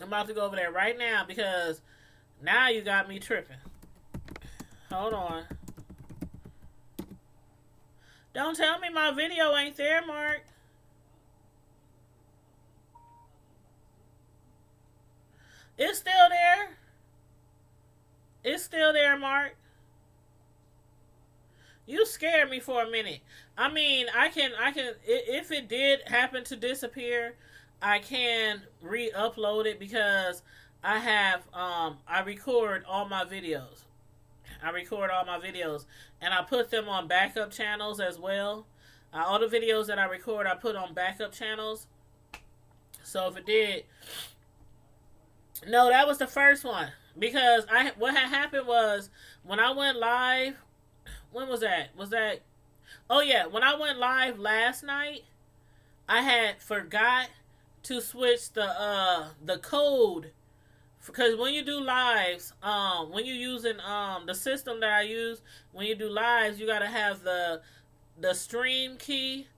I'm about to go over there right now because now you got me tripping. Hold on. Don't tell me my video ain't there, Mark. It's still there. It's still there, Mark. You scared me for a minute. I mean, I can, if it did happen to disappear, I can re-upload it because I have, I record all my videos. And I put them on backup channels as well. All the videos that I record, I put on backup channels. So if it did, no, that was the first one. Because what had happened was when I went live, when was that? Oh yeah, when I went live last night, I had forgot to switch the code, because when you do lives, when you're using the system that I use, when you do lives, you gotta have the stream key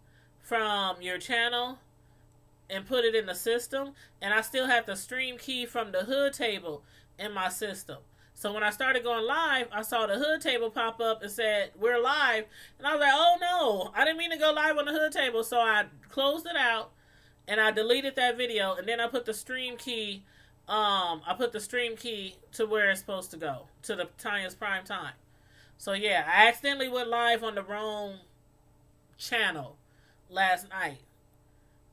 from your channel and put it in the system, and I still have the stream key from the hood table in my system. So when I started going live, I saw the hood table pop up and said, we're live. And I was like, oh no, I didn't mean to go live on the hood table. So I closed it out and I deleted that video. And then I put the stream key, to where it's supposed to go, to the Tanya's Prime Time. So yeah, I accidentally went live on the wrong channel last night.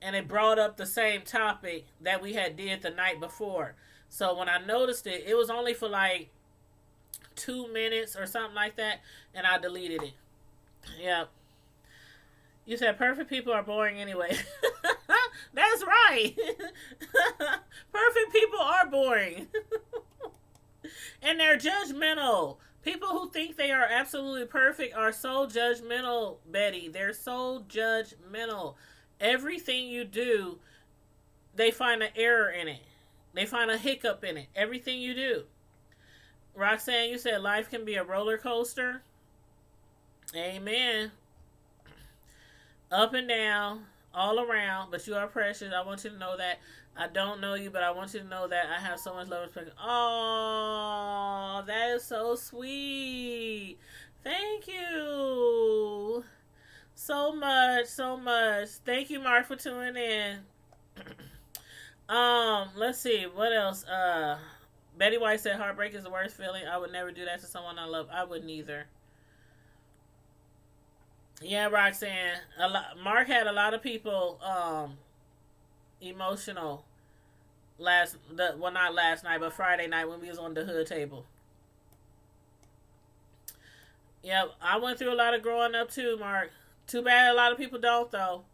And it brought up the same topic that we had did the night before. So when I noticed it, it was only for like 2 minutes or something like that, and I deleted it. Yeah. You said perfect people are boring anyway. That's right. Perfect people are boring. And they're judgmental. People who think they are absolutely perfect are so judgmental, Betty. They're so judgmental. Everything you do, they find an error in it. They find a hiccup in it. Everything you do. Roxanne, you said life can be a roller coaster. Amen. Up and down, all around, but you are precious. I want you to know that. I don't know you, but I want you to know that I have so much love and respect. Oh, that is so sweet. Thank you so much, so much. Thank you, Mark, for tuning in. Let's see what else. Betty White said heartbreak is the worst feeling. I would never do that to someone I love. I wouldn't either. Yeah, Roxanne. Mark had a lot of people emotional not last night, but Friday night when we was on the hood table. Yep, I went through a lot of growing up too, Mark. Too bad a lot of people don't though.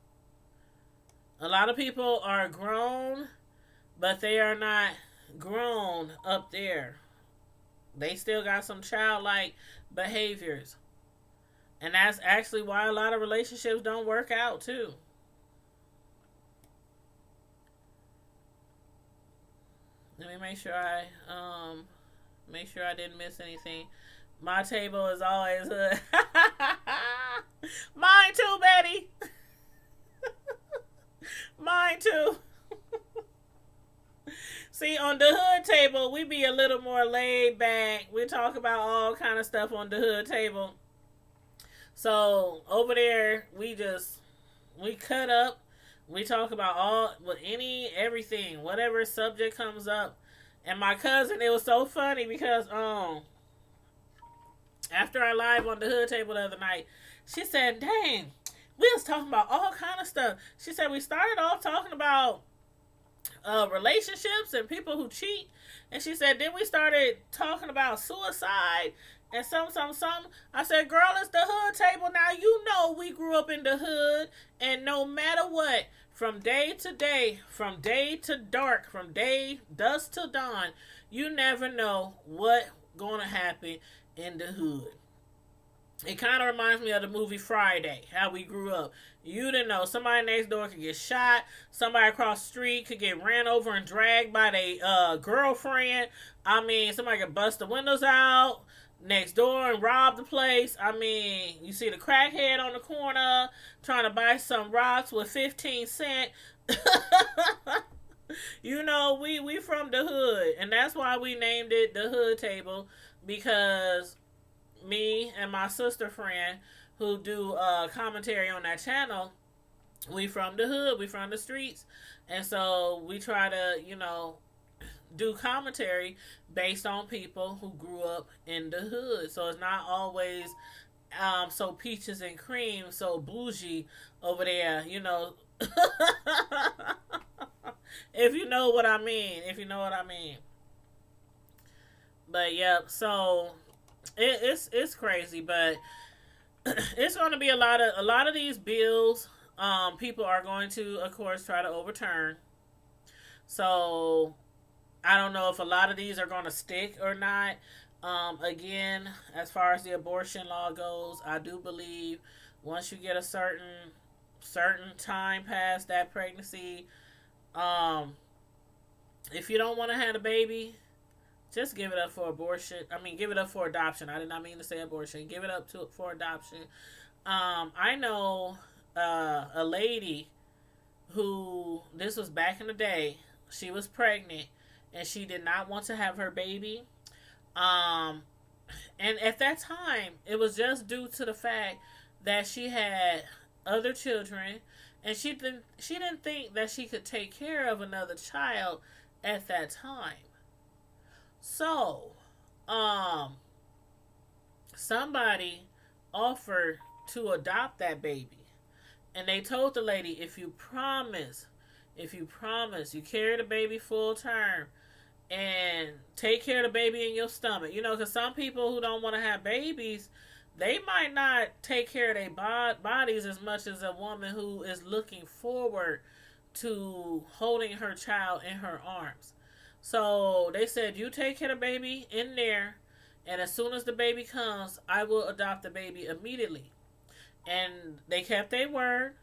A lot of people are grown, but they are not grown up there. They still got some childlike behaviors. And that's actually why a lot of relationships don't work out too. Let me make sure I didn't miss anything. My table is always hood. Mine too, Betty. Mine too. See, on the hood table, we be a little more laid back. We talk about all kind of stuff on the hood table. So over there, we cut up. We talk about everything, whatever subject comes up. And my cousin, it was so funny because after I live on the hood table the other night, she said, "Dang, we was talking about all kind of stuff." She said we started off talking about relationships and people who cheat, and she said then we started talking about suicide and some. I said, "Girl, it's the hood table now. You know we grew up in the hood, and no matter what, from day to day, from day to dark, from day dusk to dawn, you never know what gonna happen in the hood." It kind of reminds me of the movie Friday, how we grew up. You didn't know. Somebody next door could get shot. Somebody across the street could get ran over and dragged by their girlfriend. I mean, somebody could bust the windows out next door and rob the place. I mean, you see the crackhead on the corner trying to buy some rocks with 15 cents. You know, we from the hood. And that's why we named it the hood table, because me and my sister friend who do commentary on that channel, we from the hood, we from the streets, and so we try to, do commentary based on people who grew up in the hood. So it's not always so peaches and cream, so bougie over there, if you know what I mean. But yep, so it's crazy, but it's going to be a lot of these bills. People are going to, of course, try to overturn. So I don't know if a lot of these are going to stick or not. Again, as far as the abortion law goes, I do believe once you get a certain time past that pregnancy, if you don't want to have a baby, just give it up for abortion. Give it up for adoption. I did not mean to say abortion. Give it up for adoption. I know a lady who, this was back in the day, she was pregnant and she did not want to have her baby. And at that time, it was just due to the fact that she had other children and she didn't think that she could take care of another child at that time. So, somebody offered to adopt that baby. And they told the lady, if you promise, you carry the baby full term and take care of the baby in your stomach. Because some people who don't want to have babies, they might not take care of their bodies as much as a woman who is looking forward to holding her child in her arms. So they said, you take care of the baby in there, and as soon as the baby comes, I will adopt the baby immediately. And they kept their word.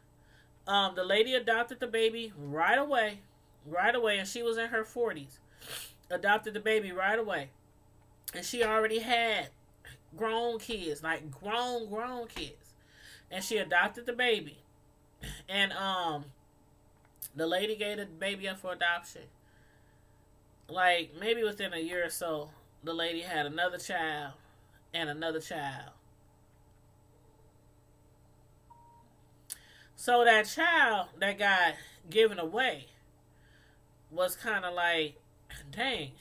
The lady adopted the baby right away. Right away, and she was in her 40s. Adopted the baby right away. And she already had grown kids, like grown kids. And she adopted the baby. And the lady gave the baby up for adoption. Like maybe within a year or so, the lady had another child and another child. So that child that got given away was kind of like, dang,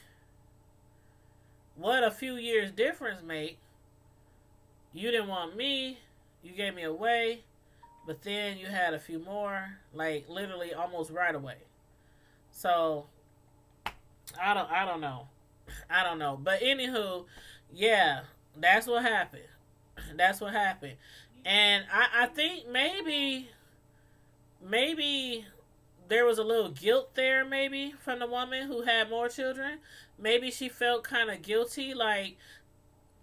what a few years difference make. You didn't want me, you gave me away, but then you had a few more, like literally almost right away. So I don't know. I don't know. But anywho, yeah, that's what happened. That's what happened. And I think maybe there was a little guilt there, maybe from the woman who had more children. Maybe she felt kind of guilty. Like,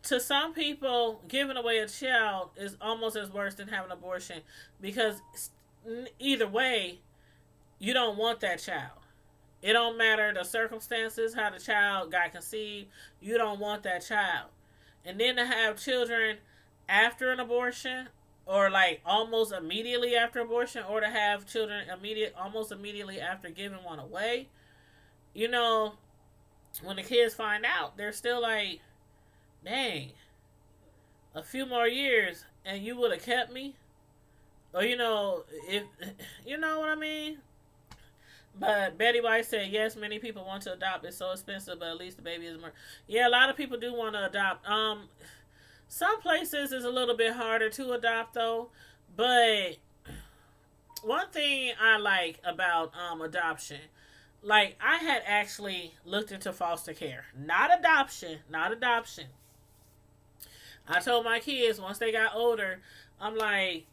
to some people, giving away a child is almost as worse than having an abortion, because either way, you don't want that child. It don't matter the circumstances, how the child got conceived. You don't want that child. And then to have children after an abortion, or like almost immediately after abortion, or to have children almost immediately after giving one away, you know, when the kids find out, they're still like, dang, a few more years and you would have kept me. Or, you know, if you know what I mean. But Betty White said, yes, many people want to adopt. It's so expensive, but at least the baby is more. Yeah, a lot of people do want to adopt. Some places is a little bit harder to adopt, though. But one thing I like about adoption, like, I had actually looked into foster care. Not adoption. Not adoption. I told my kids once they got older, I'm like,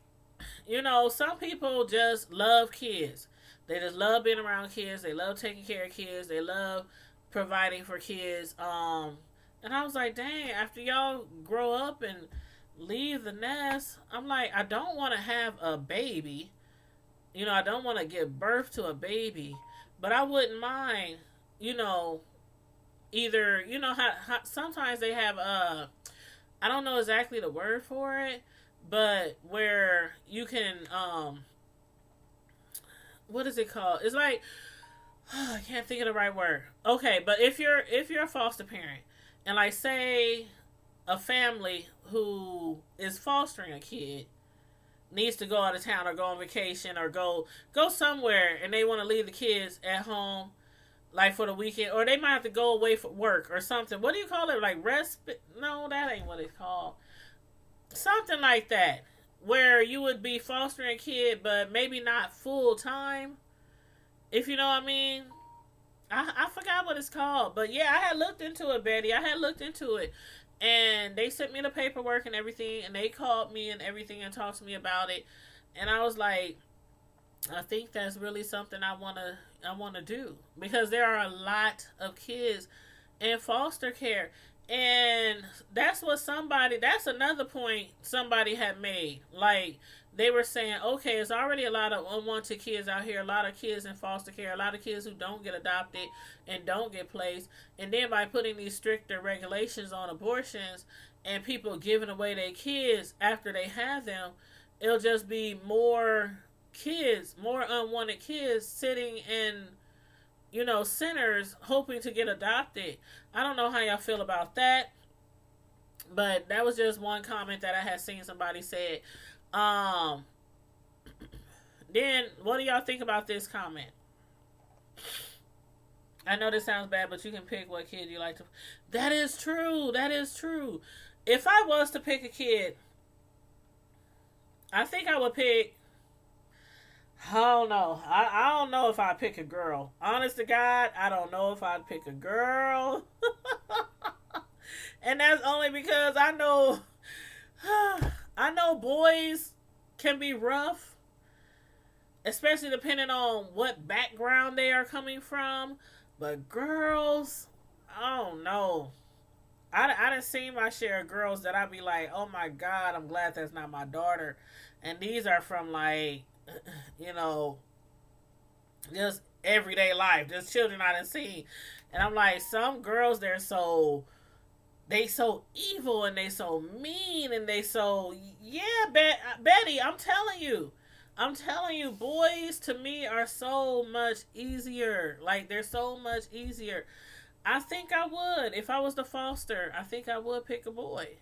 you know, some people just love kids. They just love being around kids. They love taking care of kids. They love providing for kids. And I was like, dang, after y'all grow up and leave the nest, I'm like, I don't want to have a baby. You know, I don't want to give birth to a baby. But I wouldn't mind, you know, either, you know, how sometimes they have, I don't know exactly the word for it, but where you can, what is it called? It's like, I can't think of the right word. Okay, but if you're a foster parent, and like say a family who is fostering a kid needs to go out of town or go on vacation or go somewhere, and they want to leave the kids at home like for the weekend, or they might have to go away for work or something. What do you call it? Like respite? No, that ain't what it's called. Something like that, where you would be fostering a kid, but maybe not full time. If you know what I mean. I forgot what it's called. But yeah, I had looked into it, Betty. I had looked into it. And they sent me the paperwork and everything. And they called me and everything and talked to me about it. And I was like, I think that's really something I wanna do. Because there are a lot of kids in foster care. And that's another point somebody had made. Like, they were saying, okay, it's already a lot of unwanted kids out here, a lot of kids in foster care, a lot of kids who don't get adopted and don't get placed. And then by putting these stricter regulations on abortions and people giving away their kids after they have them, it'll just be more kids, more unwanted kids sitting in, you know, centers hoping to get adopted. I don't know how y'all feel about that, but that was just one comment that I had seen somebody said. Then what do y'all think about this comment? I know this sounds bad, but you can pick what kid you like to. That is true. That is true. If I was to pick a kid, I think I would pick. I don't know. I don't know if I'd pick a girl. Honest to God, I don't know if I'd pick a girl. And that's only because I know I know boys can be rough. especially depending on what background they are coming from. But girls, I don't know. I done seen my share of girls that I'd be like, oh my God, I'm glad that's not my daughter. And these are from like, you know, just everyday life, just children I done seen. And I'm like, some girls, they so evil and they so mean and they so, yeah, Betty, I'm telling you, boys to me are so much easier. Like, they're so much easier. I think I would. If I was the foster, I think I would pick a boy.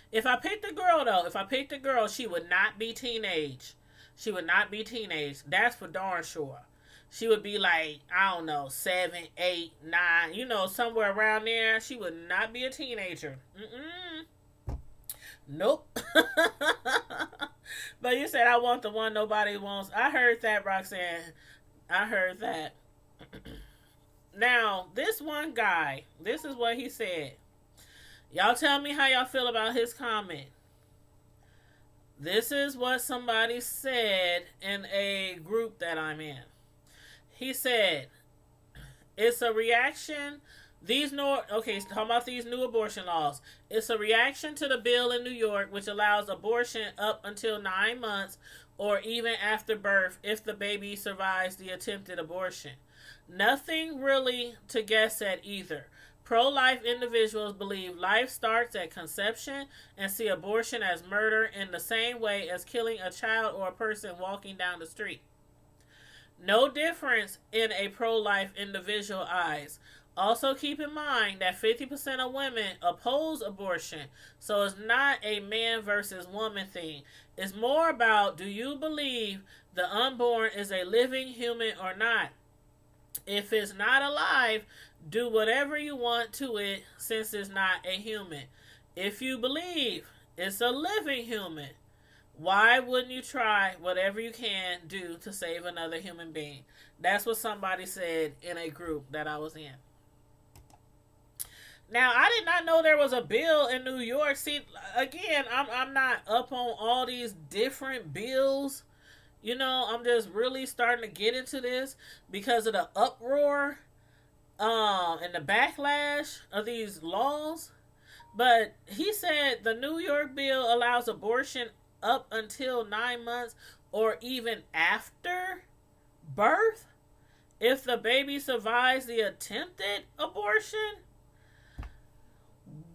If I picked a girl, though, if I picked a girl, she would not be teenage. She would not be teenage. That's for darn sure. She would be like, I don't know, 7, 8, 9, somewhere around there. She would not be a teenager. Nope. But you said I want the one nobody wants. I heard that, Roxanne. I heard that. Now, this one guy, this is what he said. Y'all tell me how y'all feel about his comment. This is what somebody said in a group that I'm in. He said, it's a reaction. Talking about these new abortion laws. It's a reaction to the bill in New York which allows abortion up until 9 months or even after birth if the baby survives the attempted abortion. Nothing really to guess at either. Pro-life individuals believe life starts at conception and see abortion as murder in the same way as killing a child or a person walking down the street. No difference in a pro-life individual eyes. Also keep in mind that 50% of women oppose abortion, so it's not a man versus woman thing. It's more about, do you believe the unborn is a living human or not? If it's not alive, do whatever you want to it since it's not a human. If you believe it's a living human, why wouldn't you try whatever you can do to save another human being? That's what somebody said in a group that I was in. Now, I did not know there was a bill in New York. See, again, I'm not up on all these different bills. I'm just really starting to get into this because of the uproar and the backlash of these laws. But he said the New York bill allows abortion up until 9 months or even after birth if the baby survives the attempted abortion.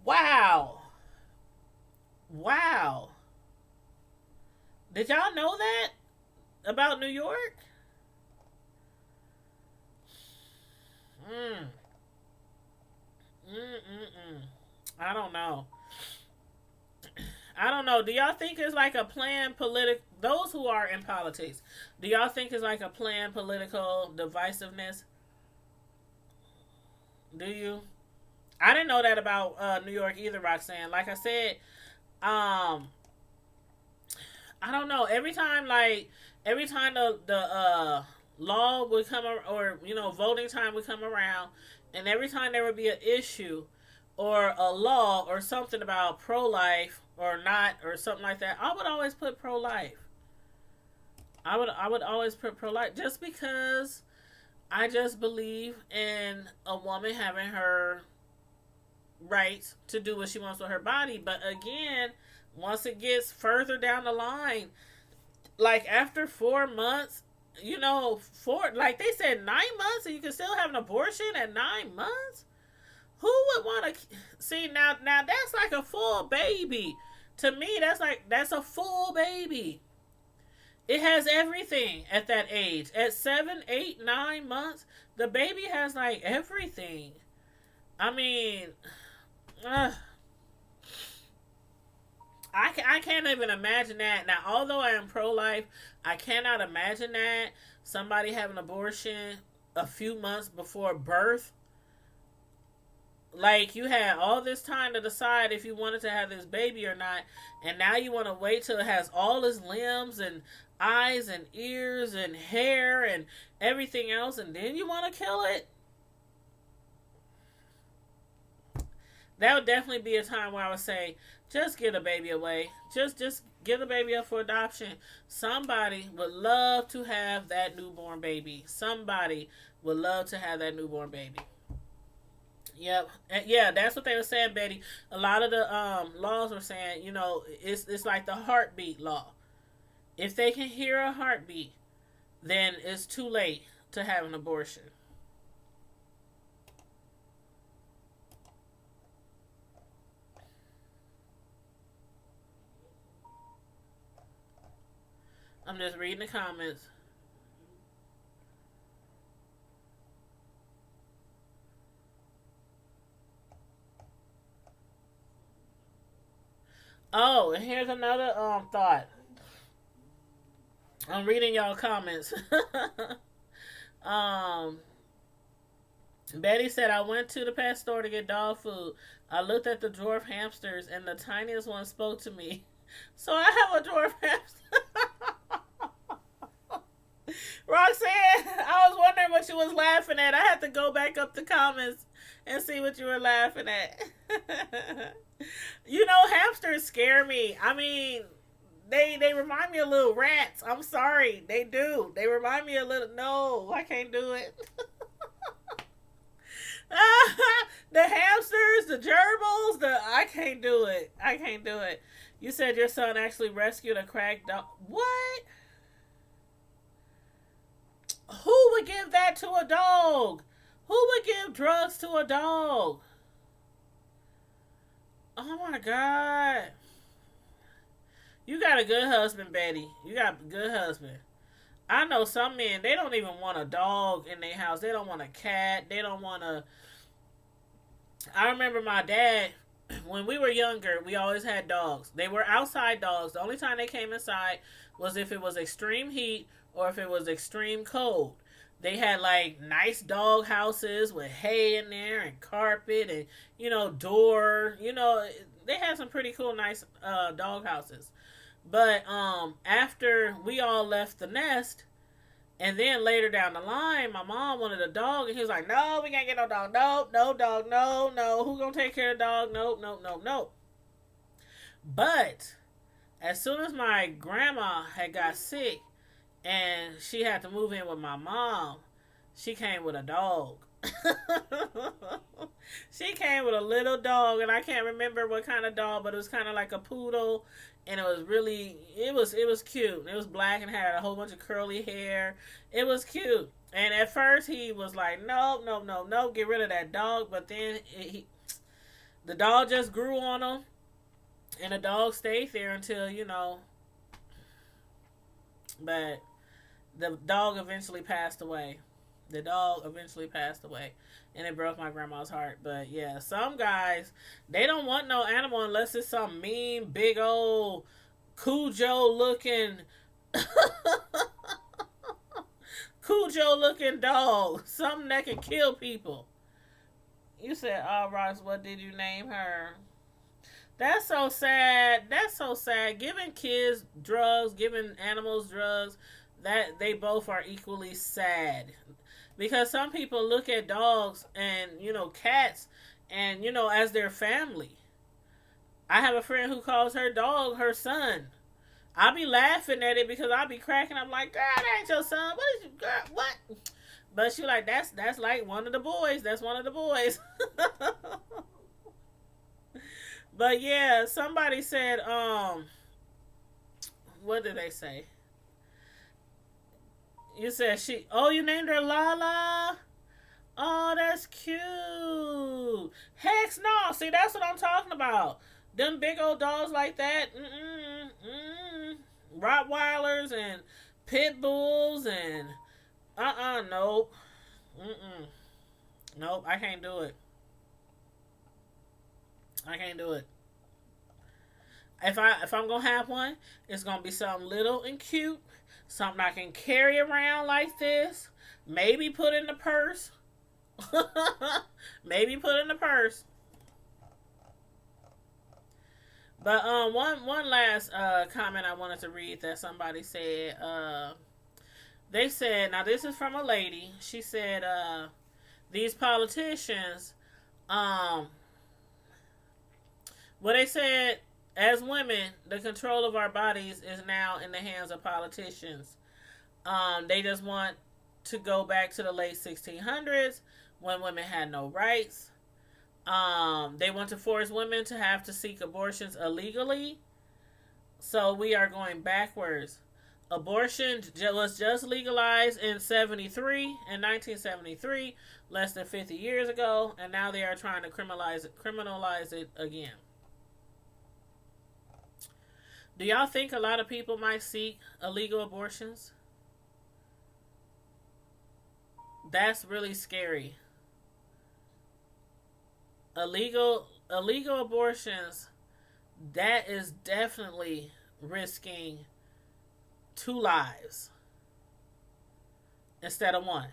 Wow. Did y'all know that about New York? I don't know. Do y'all think it's like a planned those who are in politics, do y'all think it's like a planned political divisiveness? Do you? I didn't know that about New York either, Roxanne. Like I said, I don't know. Every time the law would come, or voting time would come around, and every time there would be an issue or a law or something about pro-life or not or something like that, I would always put pro-life. I would always put pro-life just because I just believe in a woman having her rights to do what she wants with her body. But again, once it gets further down the line, like after 4 months, like they said 9 months and you can still have an abortion at 9 months? Who would want to see now that's like a full baby. To me, that's a full baby. It has everything at that age. At 7, 8, 9 months, the baby has like everything. I mean, I can't even imagine that. Now, although I am pro-life, I cannot imagine that somebody having an abortion a few months before birth. Like, you had all this time to decide if you wanted to have this baby or not, and now you want to wait till it has all its limbs and eyes and ears and hair and everything else, and then you want to kill it? That would definitely be a time where I would say, just get a baby away. Just give the baby up for adoption. Somebody would love to have that newborn baby. Somebody would love to have that newborn baby. Yep. Yeah, that's what they were saying, Betty. A lot of the laws were saying, it's like the heartbeat law. If they can hear a heartbeat, then it's too late to have an abortion. I'm just reading the comments. Oh, and here's another thought. I'm reading y'all comments. um Betty said, I went to the pet store to get dog food. I looked at the dwarf hamsters and the tiniest one spoke to me. So I have a dwarf hamster. Roxanne, I was wondering what you was laughing at. I had to go back up the comments and see what you were laughing at. Hamsters scare me. I mean, they remind me of little rats. I'm sorry, they do. They remind me a little. No, I can't do it. The hamsters, the gerbils, I can't do it. I can't do it. You said your son actually rescued a cracked dog. What? Who would give that to a dog? Who would give drugs to a dog? Oh my God. You got a good husband, Betty. You got a good husband. I know some men, they don't even want a dog in their house. They don't want a cat. They don't want a. I remember my dad, when we were younger, we always had dogs. They were outside dogs. The only time they came inside was if it was extreme heat or if it was extreme cold. They had like nice dog houses with hay in there and carpet and door. They had some pretty cool, nice dog houses. But after we all left the nest, and then later down the line, my mom wanted a dog, and he was like, "No, we can't get no dog. Nope, no dog. No, no. Who gonna take care of the dog? Nope, nope, nope, nope." But as soon as my grandma had got sick, and she had to move in with my mom, she came with a dog. She came with a little dog, and I can't remember what kind of dog, but it was kind of like a poodle, and it was cute. It was black and had a whole bunch of curly hair. It was cute. And at first he was like, "No, no, no, no, get rid of that dog." But then the dog just grew on him, and the dog stayed there until But the dog eventually passed away. The dog eventually passed away, and it broke my grandma's heart. But yeah, some guys, they don't want no animal unless it's some mean, big old Cujo looking Cujo looking dog, something that can kill people. You said, "Oh, Ross, what did you name her?" That's so sad. That's so sad. Giving kids drugs, giving animals drugs, that they both are equally sad. Because some people look at dogs and, cats and, as their family. I have a friend who calls her dog her son. I'll be laughing at it because I'll be cracking. I'm like, "Girl, that ain't your son. What is you, girl? What?" But she like, that's like one of the boys. That's one of the boys. But yeah, somebody said, what did they say? You said you named her Lala? Oh, that's cute. Heck no. See, that's what I'm talking about. Them big old dogs like that. Rottweilers and pit bulls and nope. Nope, I can't do it. I can't do it. If I'm gonna have one, it's gonna be something little and cute, something I can carry around like this. Maybe put in the purse. Maybe put in the purse. But one last comment I wanted to read that somebody said. They said, now this is from a lady. She said, these politicians, um Well, they said as women, the control of our bodies is now in the hands of politicians. They just want to go back to the late 1600s when women had no rights. They want to force women to have to seek abortions illegally. So we are going backwards. Abortion was just legalized in 1973, less than 50 years ago, and now they are trying to criminalize it again. Do y'all think a lot of people might seek illegal abortions? That's really scary. Illegal abortions, that is definitely risking 2 lives instead of one.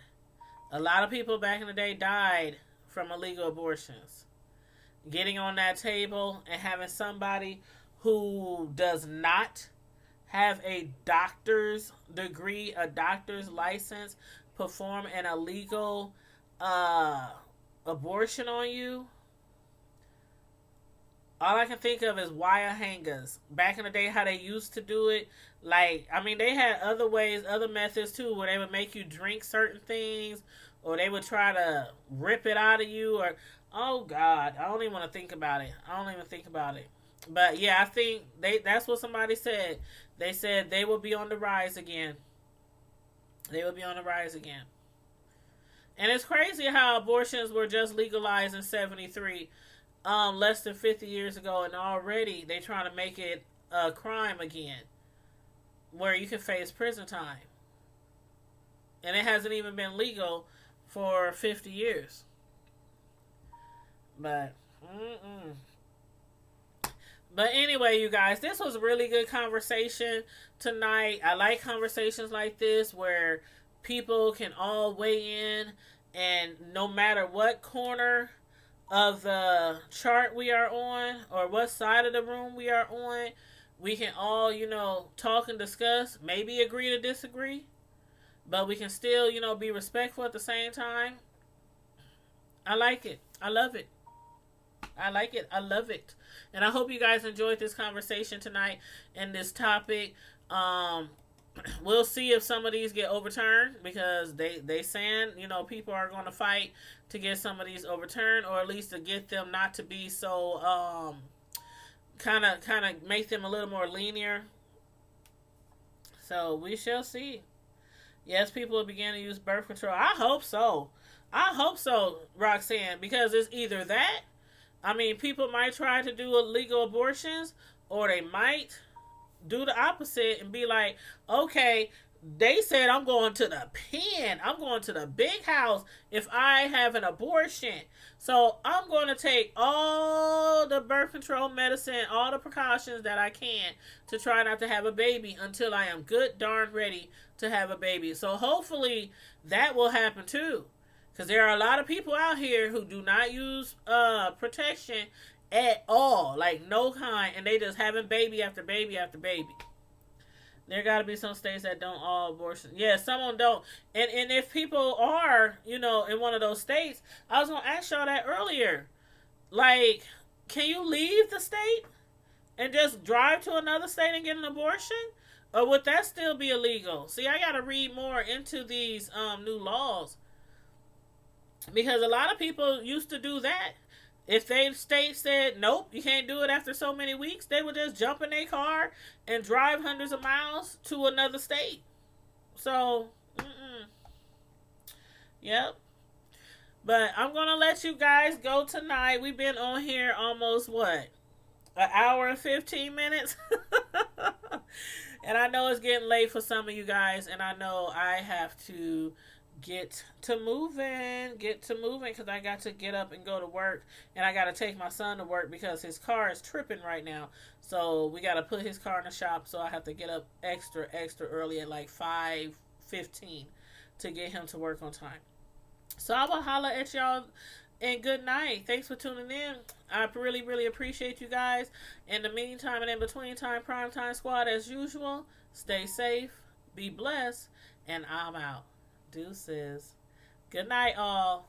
A lot of people back in the day died from illegal abortions. Getting on that table and having somebody who does not have a doctor's degree, a doctor's license, perform an illegal abortion on you. All I can think of is wire hangers. Back in the day, how they used to do it. Like, I mean, they had other ways, other methods too, where they would make you drink certain things, or they would try to rip it out of you, or, oh God, I don't even want to think about it. I don't even think about it. But yeah, I think that's what somebody said. They said they will be on the rise again. They will be on the rise again. And it's crazy how abortions were just legalized in 73, less than 50 years ago, and already they trying to make it a crime again, where you can face prison time. And it hasn't even been legal for 50 years. But, But anyway, you guys, this was a really good conversation tonight. I like conversations like this where people can all weigh in, and no matter what corner of the chart we are on or what side of the room we are on, we can all, talk and discuss, maybe agree to disagree, but we can still, be respectful at the same time. I like it. I love it. I like it. I love it. And I hope you guys enjoyed this conversation tonight and this topic. We'll see if some of these get overturned, because they saying, people are going to fight to get some of these overturned, or at least to get them not to be so kind of make them a little more linear. So we shall see. Yes, people will begin to use birth control. I hope so. I hope so, Roxanne, because it's either that. I mean, people might try to do illegal abortions, or they might do the opposite and be like, okay, they said I'm going to the pen. I'm going to the big house if I have an abortion. So I'm going to take all the birth control medicine, all the precautions that I can to try not to have a baby until I am good darn ready to have a baby. So hopefully that will happen too. Because there are a lot of people out here who do not use protection at all. Like, no kind. And they just having baby after baby after baby. There got to be some states that don't all abortion. Yeah, some of them don't. And if people are, in one of those states, I was going to ask y'all that earlier. Like, can you leave the state and just drive to another state and get an abortion? Or would that still be illegal? See, I got to read more into these new laws. Because a lot of people used to do that. If they state said, nope, you can't do it after so many weeks, they would just jump in their car and drive hundreds of miles to another state. So, yep. But I'm going to let you guys go tonight. We've been on here almost, an hour and 15 minutes? And I know it's getting late for some of you guys, and I know I have to get to moving because I got to get up and go to work, and I got to take my son to work because his car is tripping right now. So we got to put his car in the shop, so I have to get up extra early at like 5:15 to get him to work on time. So I will holler at y'all, and good night. Thanks for tuning in. I really appreciate you guys. In the meantime and in between time, Primetime Squad, as usual, stay safe, be blessed, and I'm out. Deuces. Good night, all.